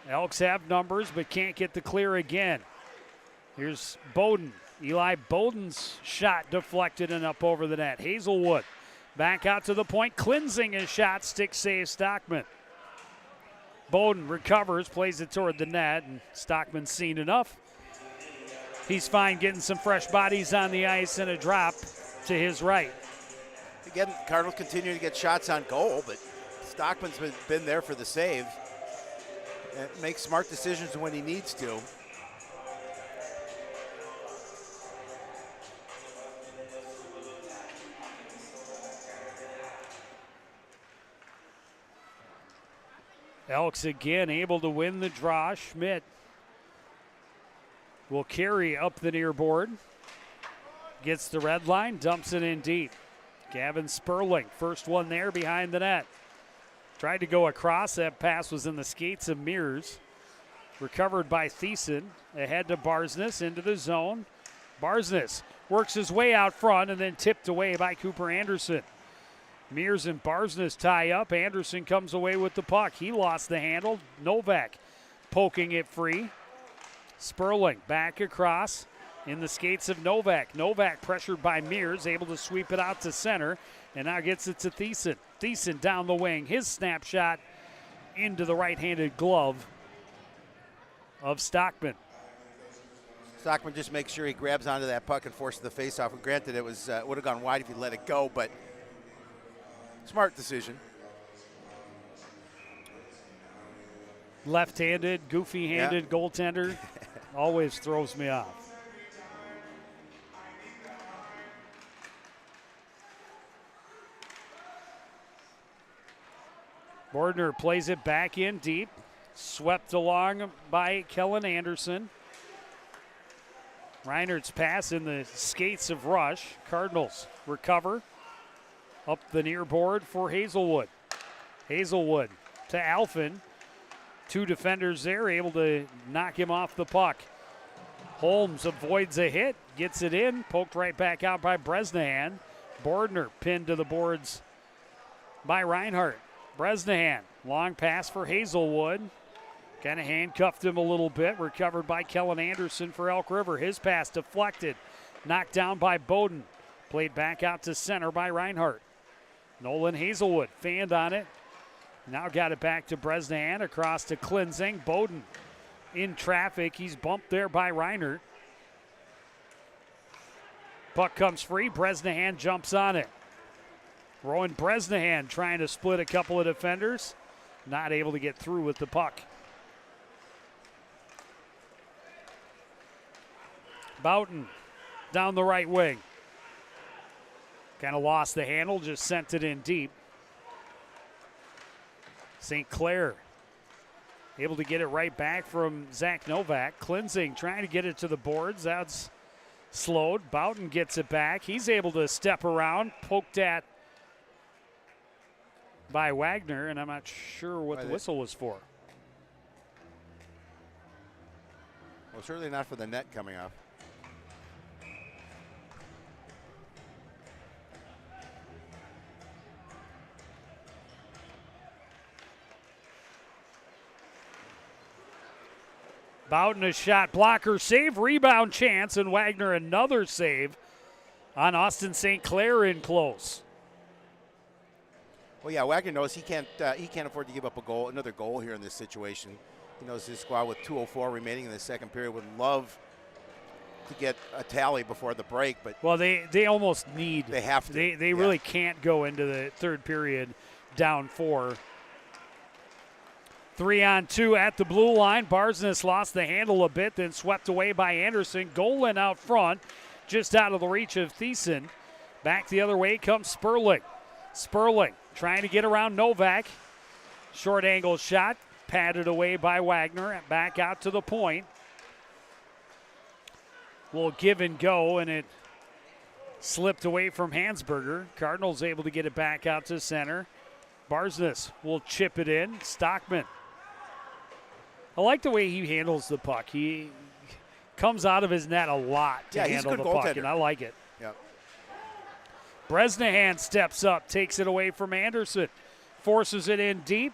Elks have numbers but can't get the clear again. Here's Bowden. Eli Bowden's shot deflected and up over the net. Hazelwood back out to the point. Cleansing his shot. Stick save Stockman. Bowden recovers, plays it toward the net, and Stockman's seen enough. He's fine getting some fresh bodies on the ice and a drop to his right. Again, Cardinals continue to get shots on goal, but Stockman's been there for the save. And makes smart decisions when he needs to. Elks again able to win the draw. Schmidt will carry up the near board. Gets the red line, dumps it in deep. Gavin Sperling, first one there behind the net. Tried to go across. That pass was in the skates of Mears. Recovered by Thiessen. Ahead to Barsness into the zone. Barsness works his way out front and then tipped away by Cooper Anderson. Mears and Barsness tie up. Anderson comes away with the puck. He lost the handle. Novak poking it free. Sperling back across in the skates of Novak. Novak pressured by Mears, able to sweep it out to center, and now gets it to Thiessen. Thiessen down the wing. His snapshot into the right-handed glove of Stockman. Stockman just makes sure he grabs onto that puck and forces the faceoff. And granted, it was would have gone wide if he let it go, but smart decision. Left-handed, goofy-handed goaltender always throws me off. Bordner plays it back in deep. Swept along by Kellen Anderson. Reinert's pass in the skates of Rush. Cardinals recover. Up the near board for Hazelwood. Hazelwood to Alphin. 2 defenders there, able to knock him off the puck. Holmes avoids a hit, gets it in, poked right back out by Bresnahan. Bordner pinned to the boards by Reinhart. Bresnahan, long pass for Hazelwood. Kind of handcuffed him a little bit, recovered by Kellen Anderson for Elk River. His pass deflected, knocked down by Bowden. Played back out to center by Reinhart. Nolan Hazelwood fanned on it. Now got it back to Bresnahan, across to Klinzing. Bowden in traffic. He's bumped there by Reinert. Puck comes free. Bresnahan jumps on it. Rowan Bresnahan trying to split a couple of defenders. Not able to get through with the puck. Boughton down the right wing. Kind of lost the handle, just sent it in deep. St. Clair able to get it right back from Zach Novak. Klinzing trying to get it to the boards. That's slowed. Boughton gets it back. He's able to step around, poked at by Wagner, and I'm not sure what the whistle was for. Well, certainly not for the net coming off. Boughton a shot blocker save, rebound chance, and Wagner another save on Austin St. Clair in close. Well, yeah, Wagner knows he can't afford to give up another goal here in this situation. He knows his squad with 2:04 remaining in the second period would love to get a tally before the break, but well, they almost need. They have to. They really can't go into the third period down 4. 3-on-2 at the blue line. Barsness lost the handle a bit, then swept away by Anderson. Golan out front, just out of the reach of Thiessen. Back the other way comes Sperling. Sperling trying to get around Novak. Short angle shot, patted away by Wagner. Back out to the point. Will give and go, and it slipped away from Hansberger. Cardinals able to get it back out to center. Barsness will chip it in. Stockman. I like the way he handles the puck. He comes out of his net a lot to handle the puck, and I like it. Yep. Bresnahan steps up, takes it away from Anderson, forces it in deep.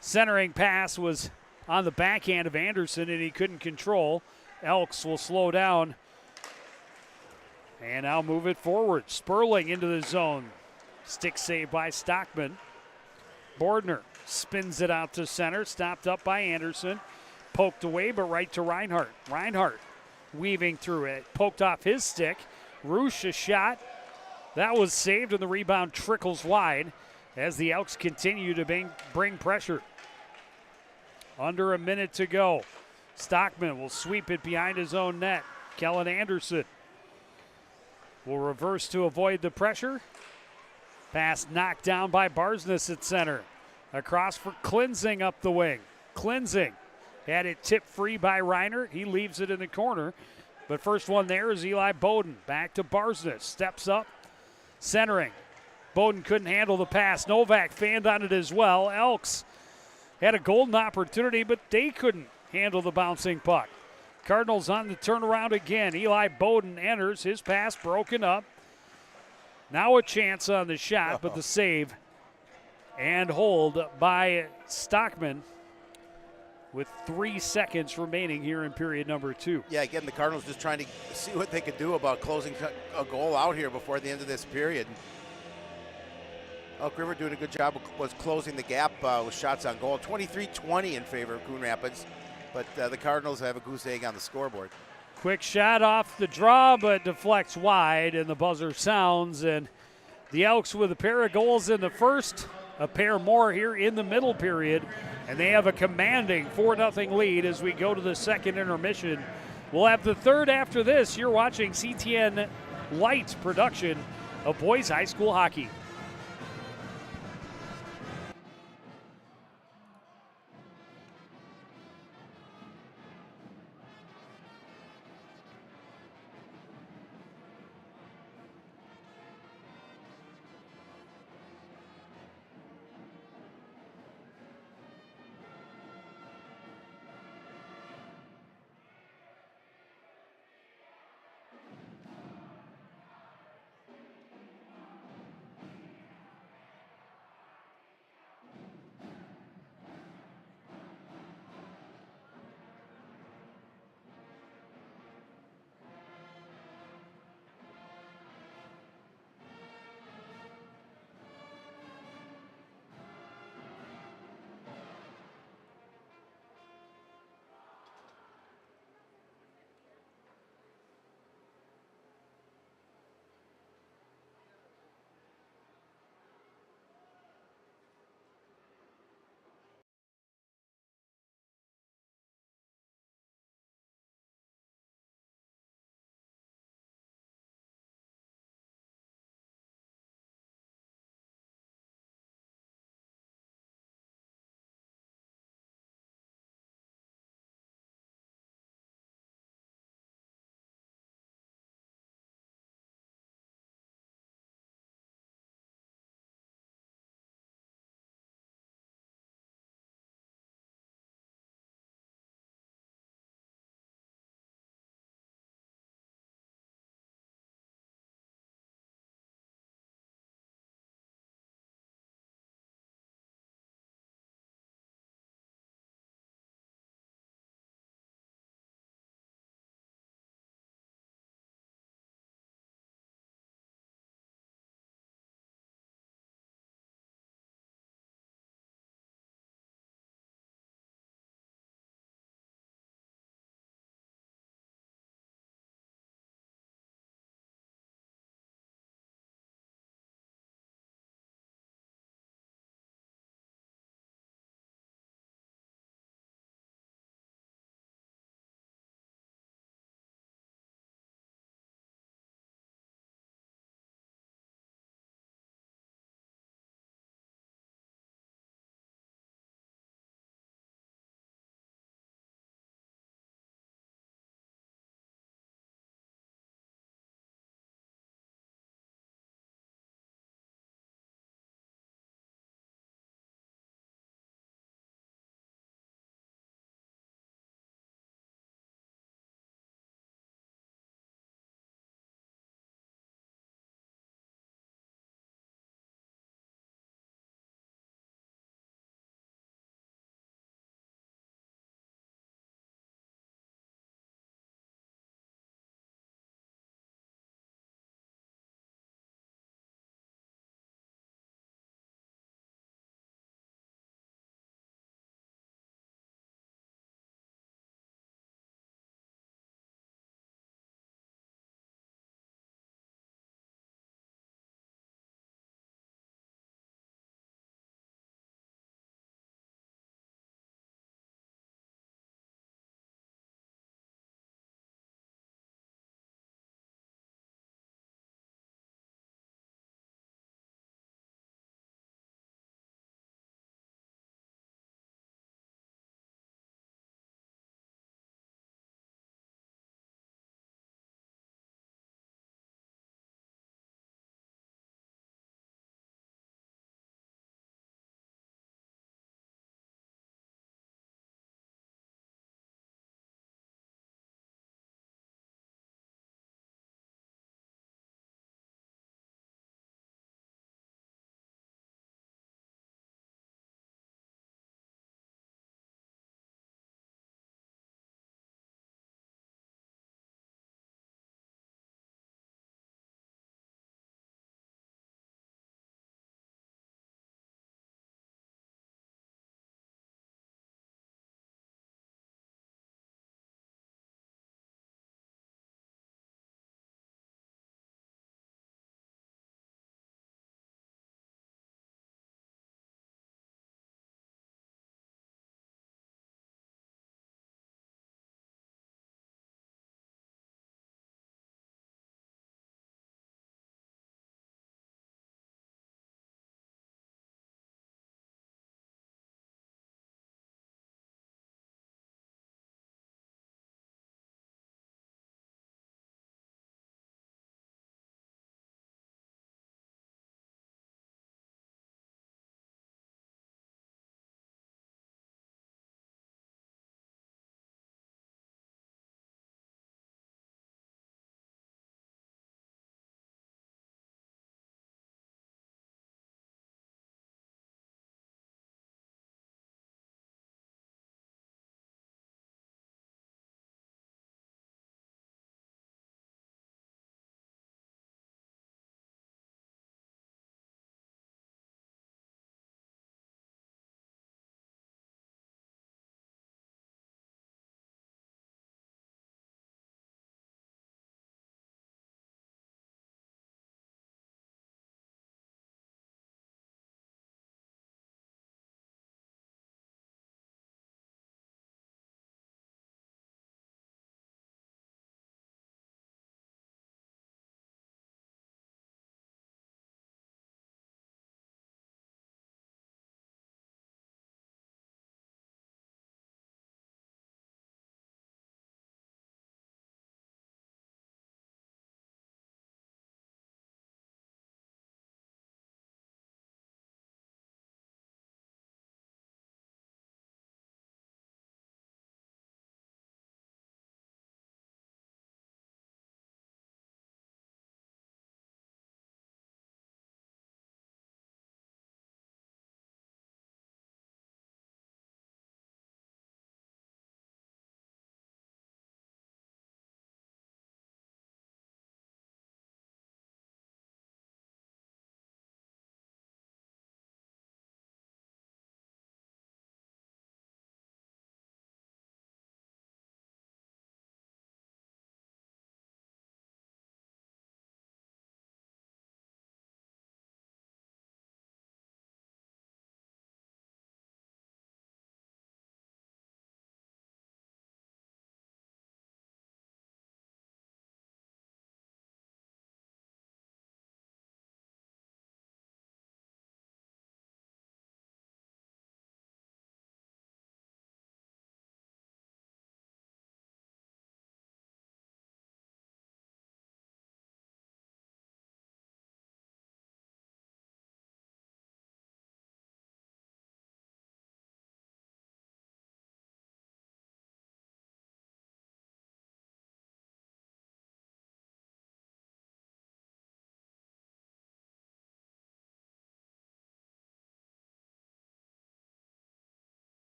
Centering pass was on the backhand of Anderson, and he couldn't control. Elks will slow down and now move it forward. Sperling into the zone. Stick save by Stockman. Bordner spins it out to center, stopped up by Anderson. Poked away, but right to Reinhart. Reinhart weaving through it. Poked off his stick. Roosh a shot. That was saved, and the rebound trickles wide as the Elks continue to bring pressure. Under a minute to go. Stockman will sweep it behind his own net. Kellen Anderson will reverse to avoid the pressure. Pass knocked down by Barsness at center. Across for Klinzing up the wing. Klinzing had it tipped free by Reiner. He leaves it in the corner. But first one there is Eli Bowden. Back to Barsness. Steps up. Centering. Bowden couldn't handle the pass. Novak fanned on it as well. Elks had a golden opportunity, but they couldn't handle the bouncing puck. Cardinals on the turnaround again. Eli Bowden enters. His pass broken up. Now a chance on the shot, but the save and hold by Stockman with 3 seconds remaining here in period number 2. Yeah, again, the Cardinals just trying to see what they could do about closing a goal out here before the end of this period. Elk River doing a good job was closing the gap with shots on goal. 23-20 in favor of Coon Rapids, but the Cardinals have a goose egg on the scoreboard. Quick shot off the draw, but deflects wide, and the buzzer sounds. And the Elks with a pair of goals in the first, a pair more here in the middle period, and they have a commanding 4-0 lead as we go to the second intermission. We'll have the third after this. You're watching CTN Light production of boys high school hockey.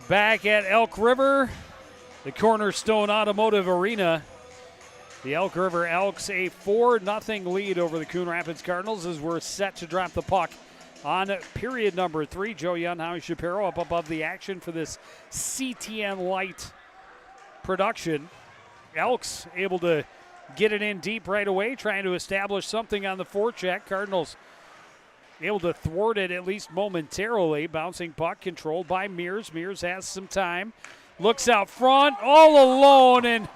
back at Elk River, the Cornerstone Automotive Arena. The Elk River Elks a 4-0 lead over the Coon Rapids Cardinals as we're set to drop the puck on period number 3. Joe Young, Howie Shapiro up above the action for this CTN Light production. Elks able to get it in deep right away, trying to establish something on the forecheck. Cardinals able to thwart it at least momentarily. Bouncing puck controlled by Mears. Mears has some time. Looks out front, all alone, and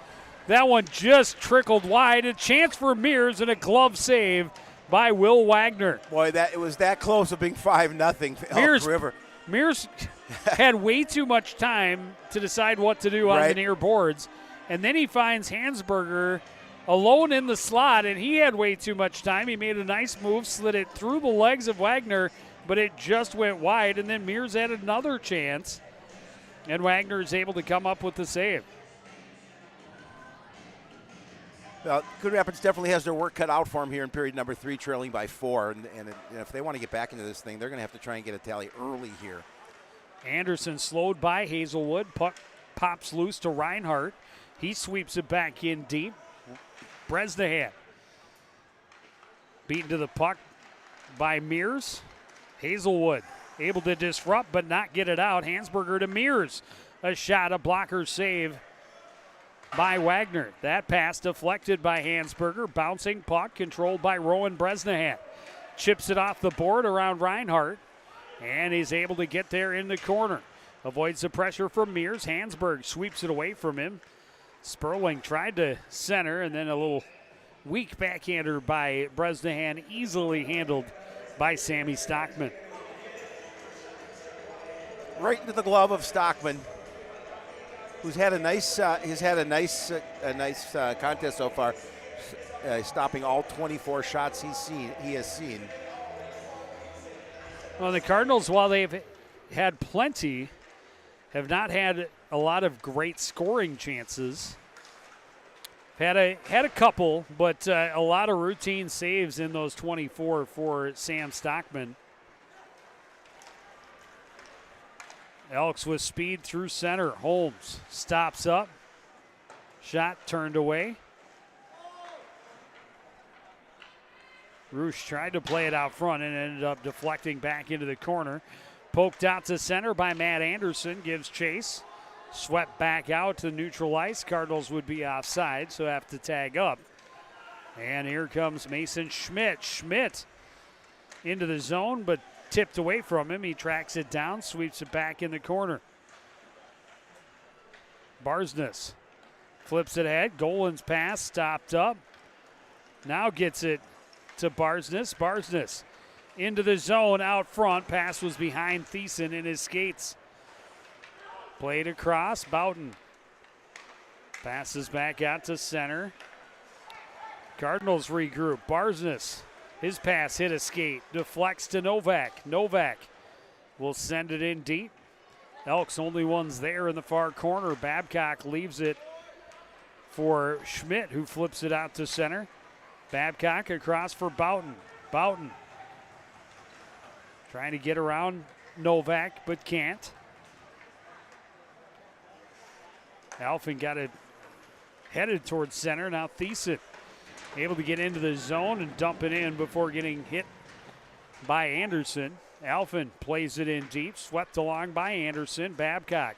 that one just trickled wide. A chance for Mears and a glove save by Will Wagner. Boy, it was that close of being 5-0 Elk River. Mears had way too much time to decide what to do on the near boards, and then he finds Hansberger alone in the slot, and he had way too much time. He made a nice move, slid it through the legs of Wagner, but it just went wide, and then Mears had another chance, and Wagner is able to come up with the save. Well, Coon Rapids definitely has their work cut out for them here in period number 3, trailing by 4, and if they want to get back into this thing, they're going to have to try and get a tally early here. Anderson slowed by Hazelwood. Puck pops loose to Reinhardt. He sweeps it back in deep. Bresnahan beaten to the puck by Mears. Hazelwood able to disrupt but not get it out. Hansberger to Mears. A shot, a blocker save by Wagner. That pass deflected by Hansberger. Bouncing puck controlled by Rowan Bresnahan. Chips it off the board around Reinhardt, and he's able to get there in the corner. Avoids the pressure from Mears. Hansberg sweeps it away from him. Sperling tried to center, and then a little weak backhander by Bresnahan, easily handled by Sammy Stockman. Right into the glove of Stockman, who's had a nice contest so far, stopping all 24 shots he has seen. Well, the Cardinals, while they've had plenty, have not had a lot of great scoring chances. Had a couple, but a lot of routine saves in those 24 for Sam Stockman. Elks with speed through center. Holmes stops up. Shot turned away. Roosh tried to play it out front and ended up deflecting back into the corner. Poked out to center by Matt Anderson. Gives chase. Swept back out to neutral ice. Cardinals would be offside, so have to tag up. And here comes Mason Schmidt. Schmidt into the zone, but tipped away from him. He tracks it down, sweeps it back in the corner. Barsness flips it ahead. Golan's pass stopped up. Now gets it to Barsness. Barsness into the zone out front. Pass was behind Thiessen in his skates. Played across. Boughton passes back out to center. Cardinals regroup. Barsness, his pass hit a skate. Deflects to Novak. Novak will send it in deep. Elks only ones there in the far corner. Babcock leaves it for Schmidt, who flips it out to center. Babcock across for Boughton. Boughton trying to get around Novak, but can't. Alphen got it headed towards center. Now Thiessen able to get into the zone and dump it in before getting hit by Anderson. Alphen plays it in deep, swept along by Anderson. Babcock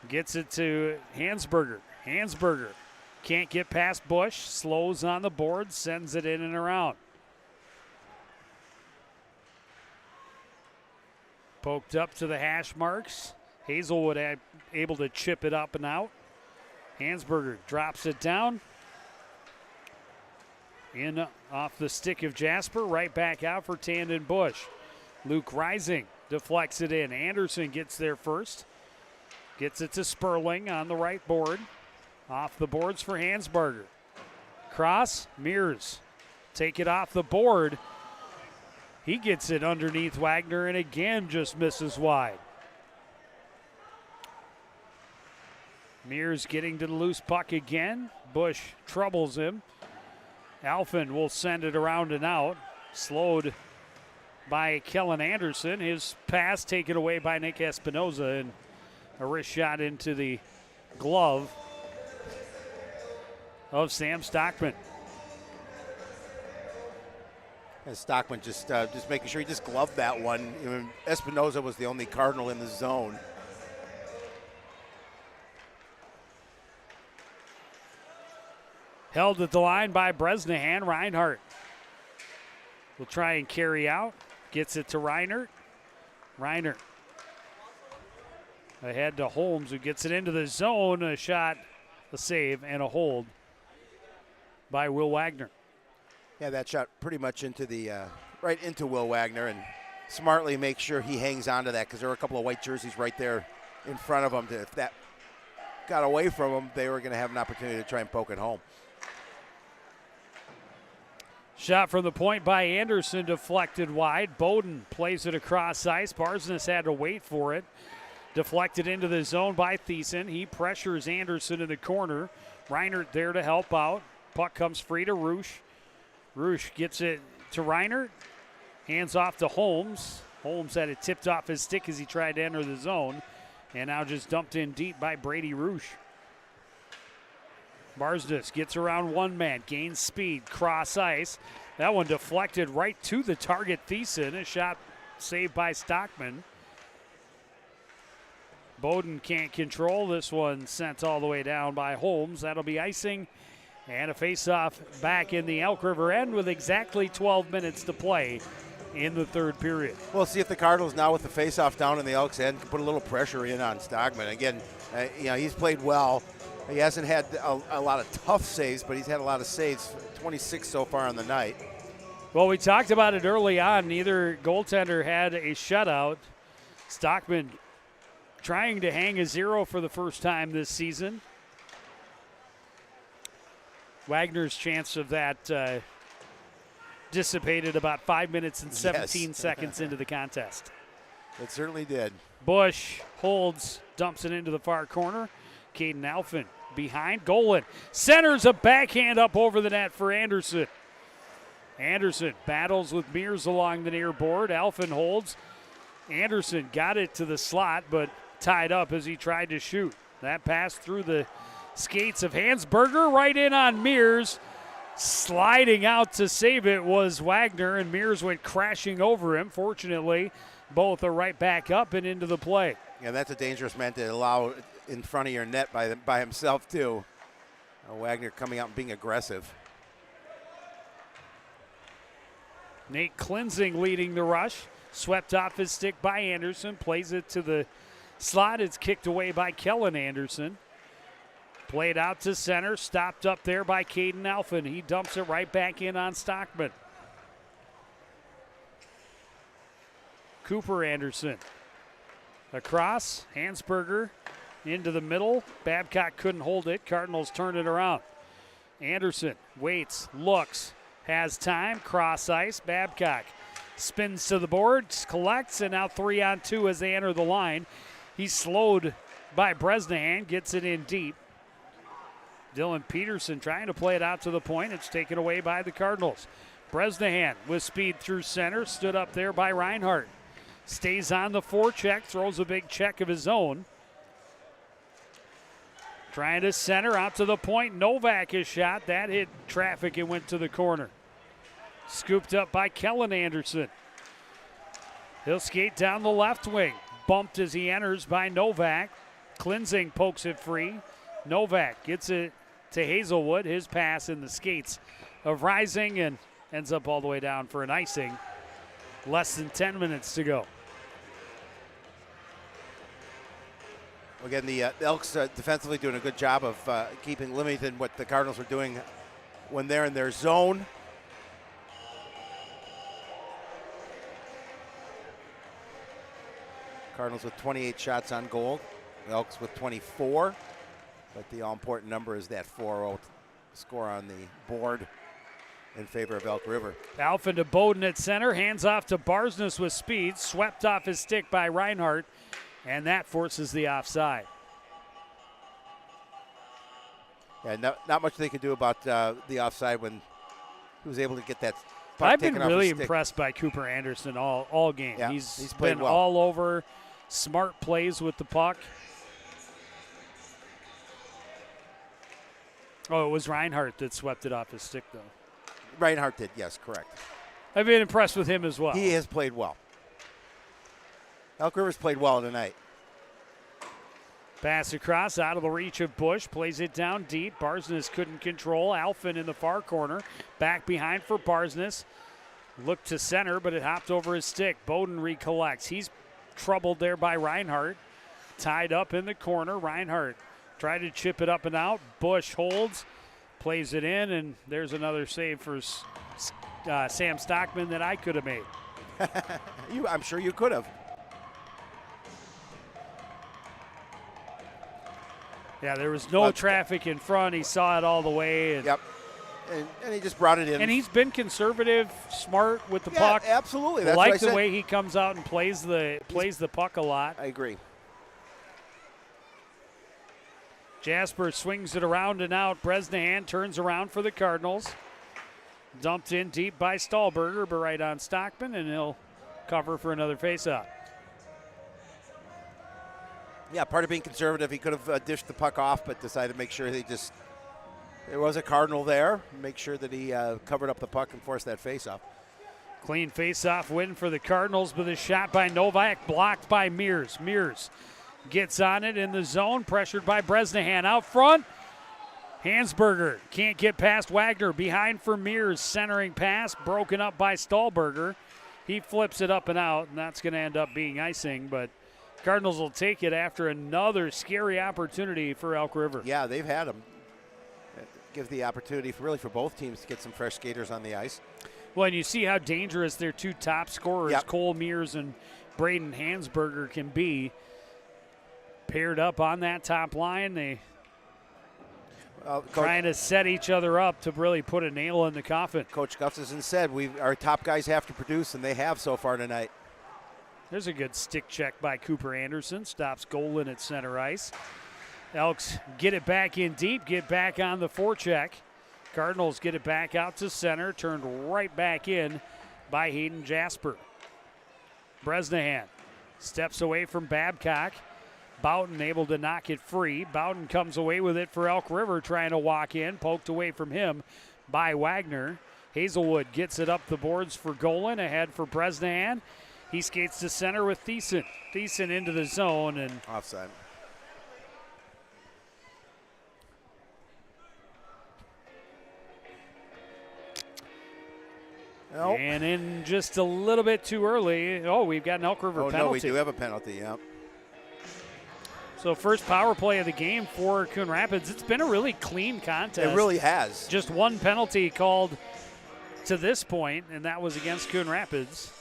gets it to Hansberger. Hansberger can't get past Bush, slows on the board, sends it in and around. Poked up to the hash marks. Hazelwood able to chip it up and out. Hansberger drops it down. In off the stick of Jasper, right back out for Tandon Bush. Luke Rising deflects it in. Anderson gets there first. Gets it to Sperling on the right board. Off the boards for Hansberger. Cross, Mears. Take it off the board. He gets it underneath Wagner and again just misses wide. Mears getting to the loose puck again. Bush troubles him. Alphen will send it around and out. Slowed by Kellen Anderson. His pass taken away by Nick Espinoza, and A wrist shot into the glove of Sam Stockman. And Stockman just making sure he just gloved that one. Even Espinoza was the only Cardinal in the zone. Held at the line by Bresnahan. Reinhardt will try and carry out. Gets it to Reinert. Reinert ahead to Holmes, who gets it into the zone. A shot, a save, and a hold by Will Wagner. Yeah, that shot pretty much into the right into Will Wagner, and smartly make sure he hangs on to that because there were a couple of white jerseys right there in front of him. If that got away from him, they were going to have an opportunity to try and poke it home. Shot from the point by Anderson, deflected wide. Bowden plays it across ice. Barsness had to wait for it. Deflected into the zone by Thiessen. He pressures Anderson in the corner. Reinert there to help out. Puck comes free to Roosh. Roosh gets it to Reinert. Hands off to Holmes. Holmes had it tipped off his stick as he tried to enter the zone. And now just dumped in deep by Brady Roosh. Barsness gets around one man, gains speed, cross ice. That one deflected right to the target, Thiessen. A shot saved by Stockman. Bowden can't control this one, sent all the way down by Holmes. That'll be icing and a face-off back in the Elk River end with exactly 12 minutes to play in the third period. We'll see if the Cardinals now with the face-off down in the Elks end can put a little pressure in on Stockman. Again, he's played well. He hasn't had a lot of tough saves, but he's had a lot of saves, 26 so far on the night. Well, we talked about it early on. Neither goaltender had a shutout. Stockman trying to hang a zero for the first time this season. Wagner's chance of that dissipated about 5 minutes and 17 seconds into the contest. It certainly did. Bush holds, dumps it into the far corner. Caden Alphin behind. Golan centers a backhand up over the net for Anderson. Anderson battles with Mears along the near board. Alphin holds. Anderson got it to the slot, but tied up as he tried to shoot. That pass through the skates of Hansberger, right in on Mears. Sliding out to save it was Wagner, and Mears went crashing over him. Fortunately, both are right back up and into the play. Yeah, that's a dangerous man to allow in front of your net by himself, too. Wagner coming out and being aggressive. Nate Klinzing leading the rush. Swept off his stick by Anderson. Plays it to the slot. It's kicked away by Kellen Anderson. Played out to center. Stopped up there by Caden Alphin. He dumps it right back in on Stockman. Cooper Anderson. Across. Hansberger into the middle. Babcock couldn't hold it. Cardinals turned it around. Anderson waits, looks, has time. Cross ice. Babcock spins to the boards, collects, and now 3-on-2 as they enter the line. He's slowed by Bresnahan, gets it in deep. Dylan Peterson trying to play it out to the point. It's taken away by the Cardinals. Bresnahan with speed through center, stood up there by Reinhardt. Stays on the forecheck, throws a big check of his own. Trying to center out to the point. Novak is shot. That hit traffic and went to the corner. Scooped up by Kellen Anderson. He'll skate down the left wing. Bumped as he enters by Novak. Klinzing pokes it free. Novak gets it to Hazelwood. His pass in the skates of Rising and ends up all the way down for an icing. Less than 10 minutes to go. Again, the Elks defensively doing a good job of keeping limited what the Cardinals are doing when they're in their zone. Cardinals with 28 shots on goal. The Elks with 24. But the all-important number is that 4-0 score on the board in favor of Elk River. Alphin to Bowden at center. Hands off to Barsness with speed. Swept off his stick by Reinhardt. And that forces the offside. Yeah, not much they could do about the offside when he was able to get that puck I've been taken off really his stick. impressed by Cooper Anderson all game. Yeah, he's played been well. all over. Smart plays with the puck. Oh, it was Reinhardt that swept it off his stick, though. Reinhardt did, yes, correct. I've been impressed with him as well. He has played well. Elk River's played well tonight. Pass across, out of the reach of Bush, plays it down deep. Barsness couldn't control. Alphin in the far corner. Back behind for Barsness. Looked to center, but it hopped over his stick. Bowden recollects. He's troubled there by Reinhardt. Tied up in the corner. Reinhardt tried to chip it up and out. Bush holds, plays it in, and there's another save for Sam Stockman that I could have made. I'm sure you could have. Yeah, there was no traffic in front. He saw it all the way. Yep. And he just brought it in. And he's been conservative, smart with the puck. Absolutely. That's like the way he comes out and plays the puck a lot. I agree. Jasper swings it around and out. Bresnahan turns around for the Cardinals. Dumped in deep by Stahlberger, but right on Stockman, and he'll cover for another faceoff. Yeah, part of being conservative, he could have dished the puck off, but decided to make sure there was a Cardinal there. Make sure that he covered up the puck and forced that faceoff. Clean faceoff win for the Cardinals, but a shot by Novak blocked by Mears. Mears gets on it in the zone, pressured by Bresnahan. Out front, Hansberger can't get past Wagner. Behind for Mears, centering pass, broken up by Stahlberger. He flips it up and out, and that's going to end up being icing, but Cardinals will take it after another scary opportunity for Elk River. Yeah, they've had them. Give the opportunity for both teams to get some fresh skaters on the ice. Well, and you see how dangerous their two top scorers, yep. Cole Mears and Braden Hansberger, can be. Paired up on that top line, they trying to set each other up to really put a nail in the coffin. Coach Gustafson said our top guys have to produce, and they have so far tonight. There's a good stick check by Cooper Anderson. Stops Golan at center ice. Elks get it back in deep, get back on the forecheck. Cardinals get it back out to center, turned right back in by Hayden Jasper. Bresnahan steps away from Babcock. Boughton able to knock it free. Boughton comes away with it for Elk River, trying to walk in, poked away from him by Wagner. Hazelwood gets it up the boards for Golan, ahead for Bresnahan. He skates to center with Thiessen. Thiessen into the zone and offside. Nope. And in just a little bit too early. Oh, we've got an Elk River penalty. Oh, no, we do have a penalty, yeah. So first power play of the game for Coon Rapids. It's been a really clean contest. It really has. Just one penalty called to this point, and that was against Coon Rapids.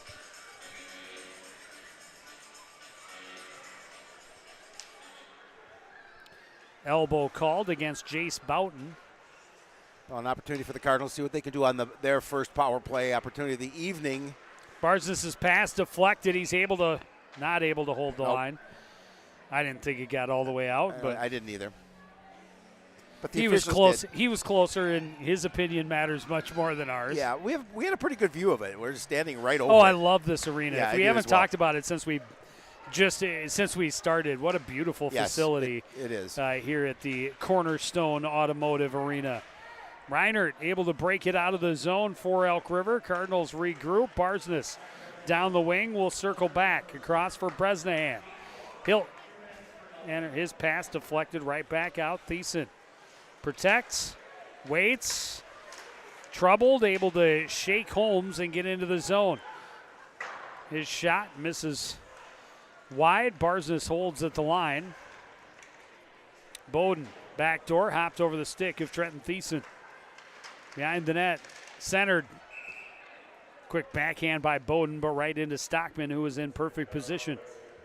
Elbow called against Jace Boughton. Well, an opportunity for the Cardinals to see what they can do on their first power play opportunity of the evening. Barsness' pass deflected. He's not able to hold the line. I didn't think it got all the way out, but I didn't either. But he was close. He was closer, and his opinion matters much more than ours. Yeah, we had a pretty good view of it. We're just standing right over. Oh, I love this arena. Yeah, if we haven't talked about it since we started, what a beautiful facility it is here at the Cornerstone Automotive Arena. Reinhardt able to break it out of the zone for Elk River. Cardinals regroup. Barsness down the wing will circle back across for Bresnahan. And his pass deflected right back out. Thiessen protects, waits, troubled, able to shake Holmes and get into the zone. His shot misses wide. Barsness holds at the line. Bowden, backdoor, hopped over the stick of Trenton Thiessen. Behind the net, centered. Quick backhand by Bowden, but right into Stockman, who was in perfect position.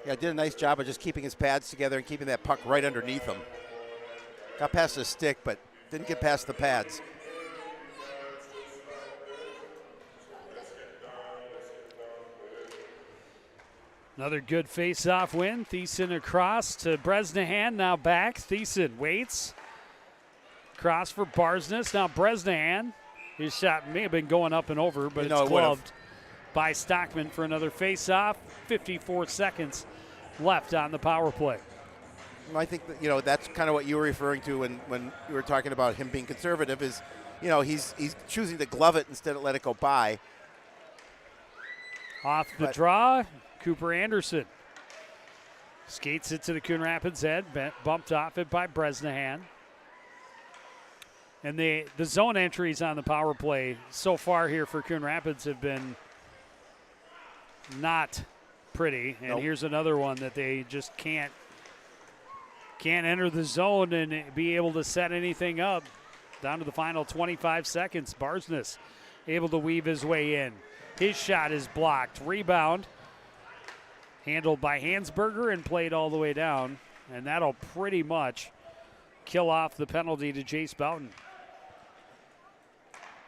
Yeah, did a nice job of just keeping his pads together and keeping that puck right underneath him. Got past the stick, but didn't get past the pads. Another good face-off win. Thiessen across to Bresnahan, now back. Thiessen waits. Cross for Barsness. Now Bresnahan. His shot may have been going up and over, but it's gloved by Stockman for another face-off. 54 seconds left on the power play. I think that, that's kind of what you were referring to when you were talking about him being conservative is, he's choosing to glove it instead of let it go by. Off the draw, Cooper Anderson skates it to the Coon Rapids head, bumped off it by Bresnahan. And the zone entries on the power play so far here for Coon Rapids have been not pretty. And Nope. Here's another one that they just can't enter the zone and be able to set anything up. Down to the final 25 seconds. Barsness able to weave his way in. His shot is blocked. Rebound handled by Hansberger and played all the way down. And that'll pretty much kill off the penalty to Jace Boughton.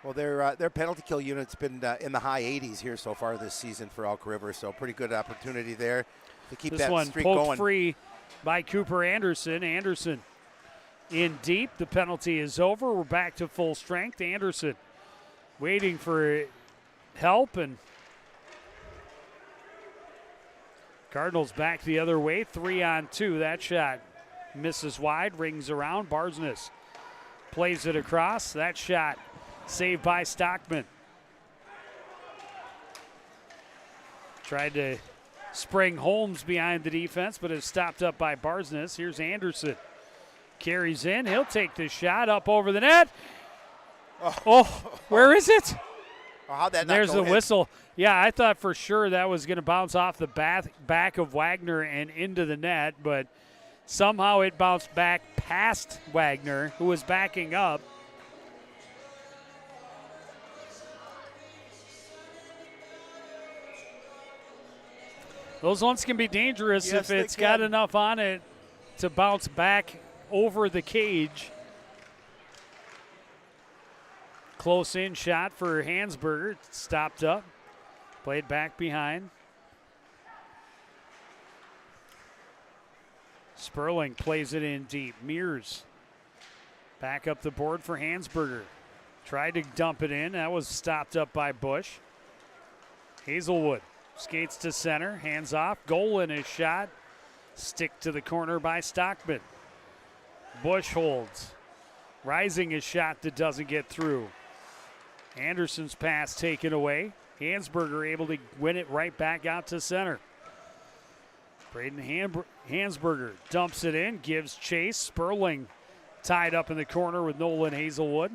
Well, their penalty kill unit's been in the high 80s here so far this season for Elk River, so pretty good opportunity there to keep This that one streak poked going. free by Cooper Anderson. Anderson in deep. The penalty is over. We're back to full strength. Anderson waiting for help, and Cardinals back the other way. 3-on-2. That shot misses wide, rings around. Barsness plays it across. That shot saved by Stockman. Tried to spring Holmes behind the defense, but is stopped up by Barsness. Here's Anderson. Carries in. He'll take the shot up over the net. Oh, where is it? Oh, how'd that not There's go the in? whistle. Yeah, I thought for sure that was going to bounce off the back of Wagner and into the net, but somehow it bounced back past Wagner, who was backing up. Those ones can be dangerous Yes, if they it's got can. enough on it to bounce back over the cage. Close in shot for Hansberger. Stopped up. Played back behind. Sperling plays it in deep. Mears back up the board for Hansberger. Tried to dump it in. That was stopped up by Bush. Hazelwood skates to center. Hands off. Goal in his shot. Stick to the corner by Stockman. Bush holds. Rising his shot that doesn't get through. Anderson's pass taken away. Hansberger able to win it right back out to center. Braden Hansberger dumps it in, gives chase. Sperling tied up in the corner with Nolan Hazelwood.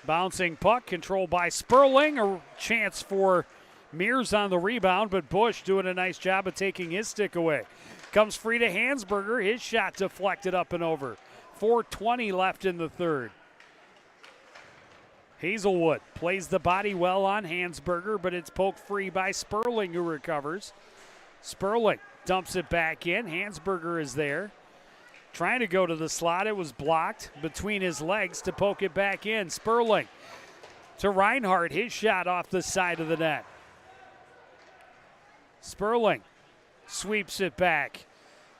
Bouncing puck controlled by Sperling. A chance for Mears on the rebound, but Bush doing a nice job of taking his stick away. Comes free to Hansberger. His shot deflected up and over. 4:20 left in the third. Hazelwood plays the body well on Hansberger, but it's poked free by Sperling, who recovers. Sperling dumps it back in. Hansberger is there. Trying to go to the slot. It was blocked between his legs to poke it back in. Sperling to Reinhardt. His shot off the side of the net. Sperling sweeps it back.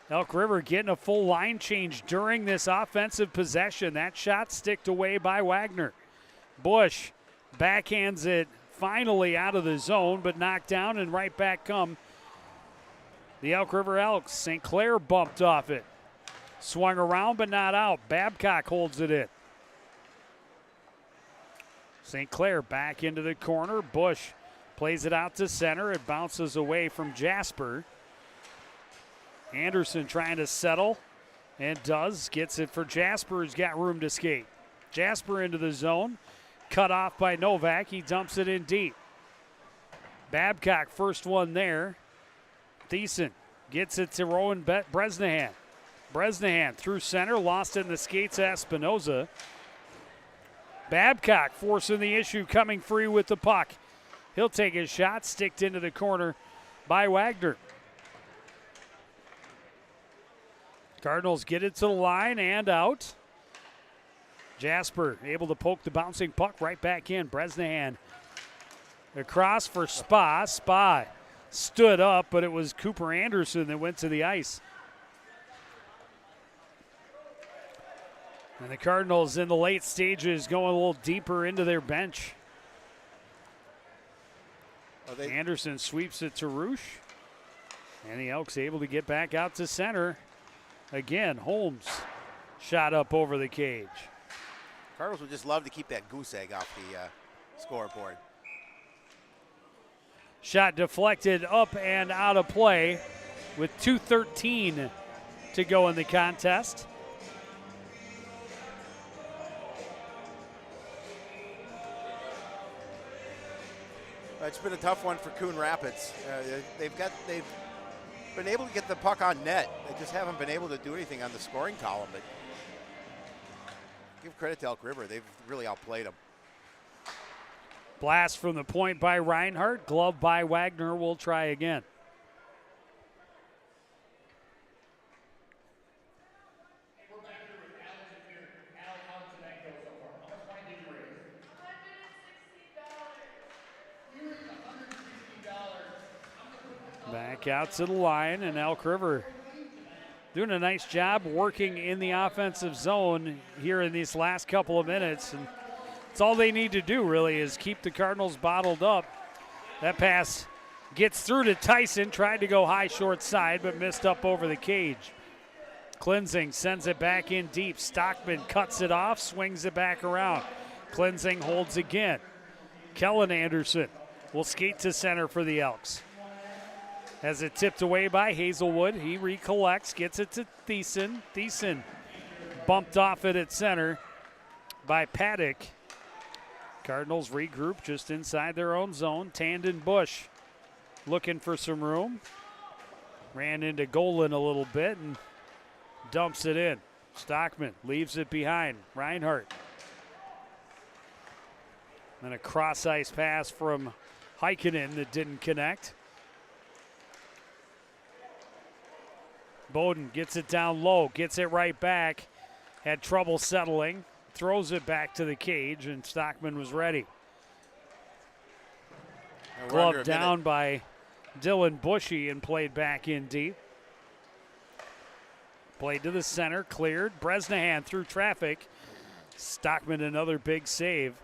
Elk River getting a full line change during this offensive possession. That shot sticked away by Wagner. Bush backhands it finally out of the zone, but knocked down, and right back come the Elk River Elks. St. Clair bumped off it. Swung around, but not out. Babcock holds it in. St. Clair back into the corner. Bush plays it out to center. It bounces away from Jasper. Anderson trying to settle, and does. Gets it for Jasper, who's got room to skate. Jasper into the zone. Cut off by Novak. He dumps it in deep. Babcock, first one there. Thiessen gets it to Rowan Bresnahan. Bresnahan through center, lost in the skates Espinoza. Babcock forcing the issue, coming free with the puck. He'll take his shot, sticked into the corner by Wagner. Cardinals get it to the line and out. Jasper able to poke the bouncing puck right back in. Bresnahan across for Spa. Spa stood up, but it was Cooper Anderson that went to the ice. And the Cardinals in the late stages going a little deeper into their bench. Anderson sweeps it to Roosh. And the Elks able to get back out to center. Again, Holmes shot up over the cage. Cardinals would just love to keep that goose egg off the scoreboard. Shot deflected up and out of play with 2:13 to go in the contest. It's been a tough one for Coon Rapids. They've been able to get the puck on net. They just haven't been able to do anything on the scoring column. But give credit to Elk River. They've really outplayed them. Blast from the point by Reinhardt. Glove by Wagner. We'll try again. Back out to the line, and Elk River doing a nice job working in the offensive zone here in these last couple of minutes. And it's all they need to do, really, is keep the Cardinals bottled up. That pass gets through to Tyson, tried to go high short side, but missed up over the cage. Cleansing sends it back in deep. Stockman cuts it off, swings it back around. Cleansing holds again. Kellen Anderson will skate to center for the Elks. Has it tipped away by Hazelwood. He recollects, gets it to Thiessen. Thiessen bumped off it at center by Paddock. Cardinals regroup just inside their own zone. Tandon Bush looking for some room. Ran into Golan a little bit and dumps it in. Stockman leaves it behind. Reinhardt. And a cross-ice pass from Heikkinen that didn't connect. Bowden gets it down low, gets it right back. Had trouble settling. Throws it back to the cage, and Stockman was ready. Glove down by Dylan Bushy and played back in deep. Played to the center, cleared. Bresnahan through traffic. Stockman another big save.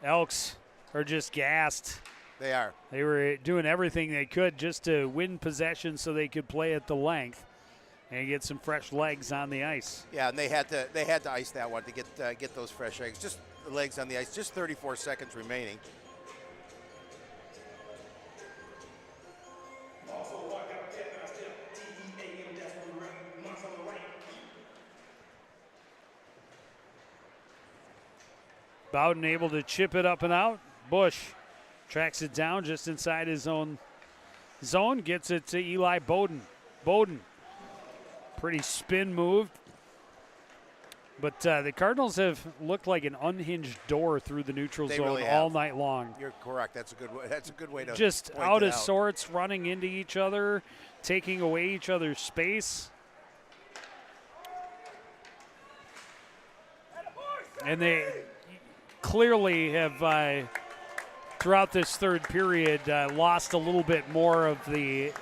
Elks are just gassed. They are. They were doing everything they could just to win possession so they could play at the length and get some fresh legs on the ice. Yeah, and they had to ice that one to get those fresh eggs. Just the legs on the ice. Just 34 seconds remaining. Bowden able to chip it up and out. Bush tracks it down just inside his own zone. Gets it to Eli Bowden. Bowden, pretty spin move. But the Cardinals have looked like an unhinged door through the neutral zone really all night long. You're correct. That's a good way. That's a good way to just point out it of sorts, running into each other, taking away each other's space. And they clearly have, throughout this third period, lost a little bit more of the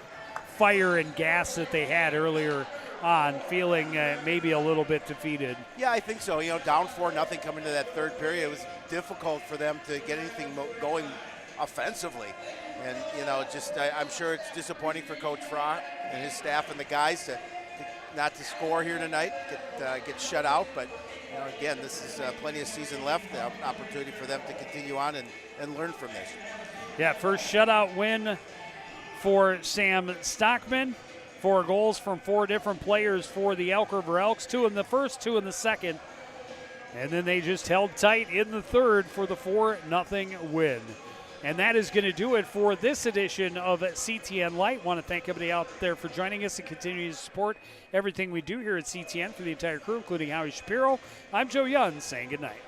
fire and gas that they had earlier on, feeling maybe a little bit defeated. Yeah, I think so. Down 4-0 coming to that third period. It was difficult for them to get anything going offensively. And, I'm sure it's disappointing for Coach Fra and his staff and the guys to not to score here tonight, get shut out. But, again, this is plenty of season left, the opportunity for them to continue on and learn from this. Yeah, first shutout win for Sam Stockman. 4 goals from 4 different players for the Elk River Elks, 2 in the first, 2 in the second. And then they just held tight in the third for the 4-0 win. And that is going to do it for this edition of CTN Light. Want to thank everybody out there for joining us and continuing to support everything we do here at CTN. For the entire crew, including Howie Shapiro, I'm Joe Young saying goodnight.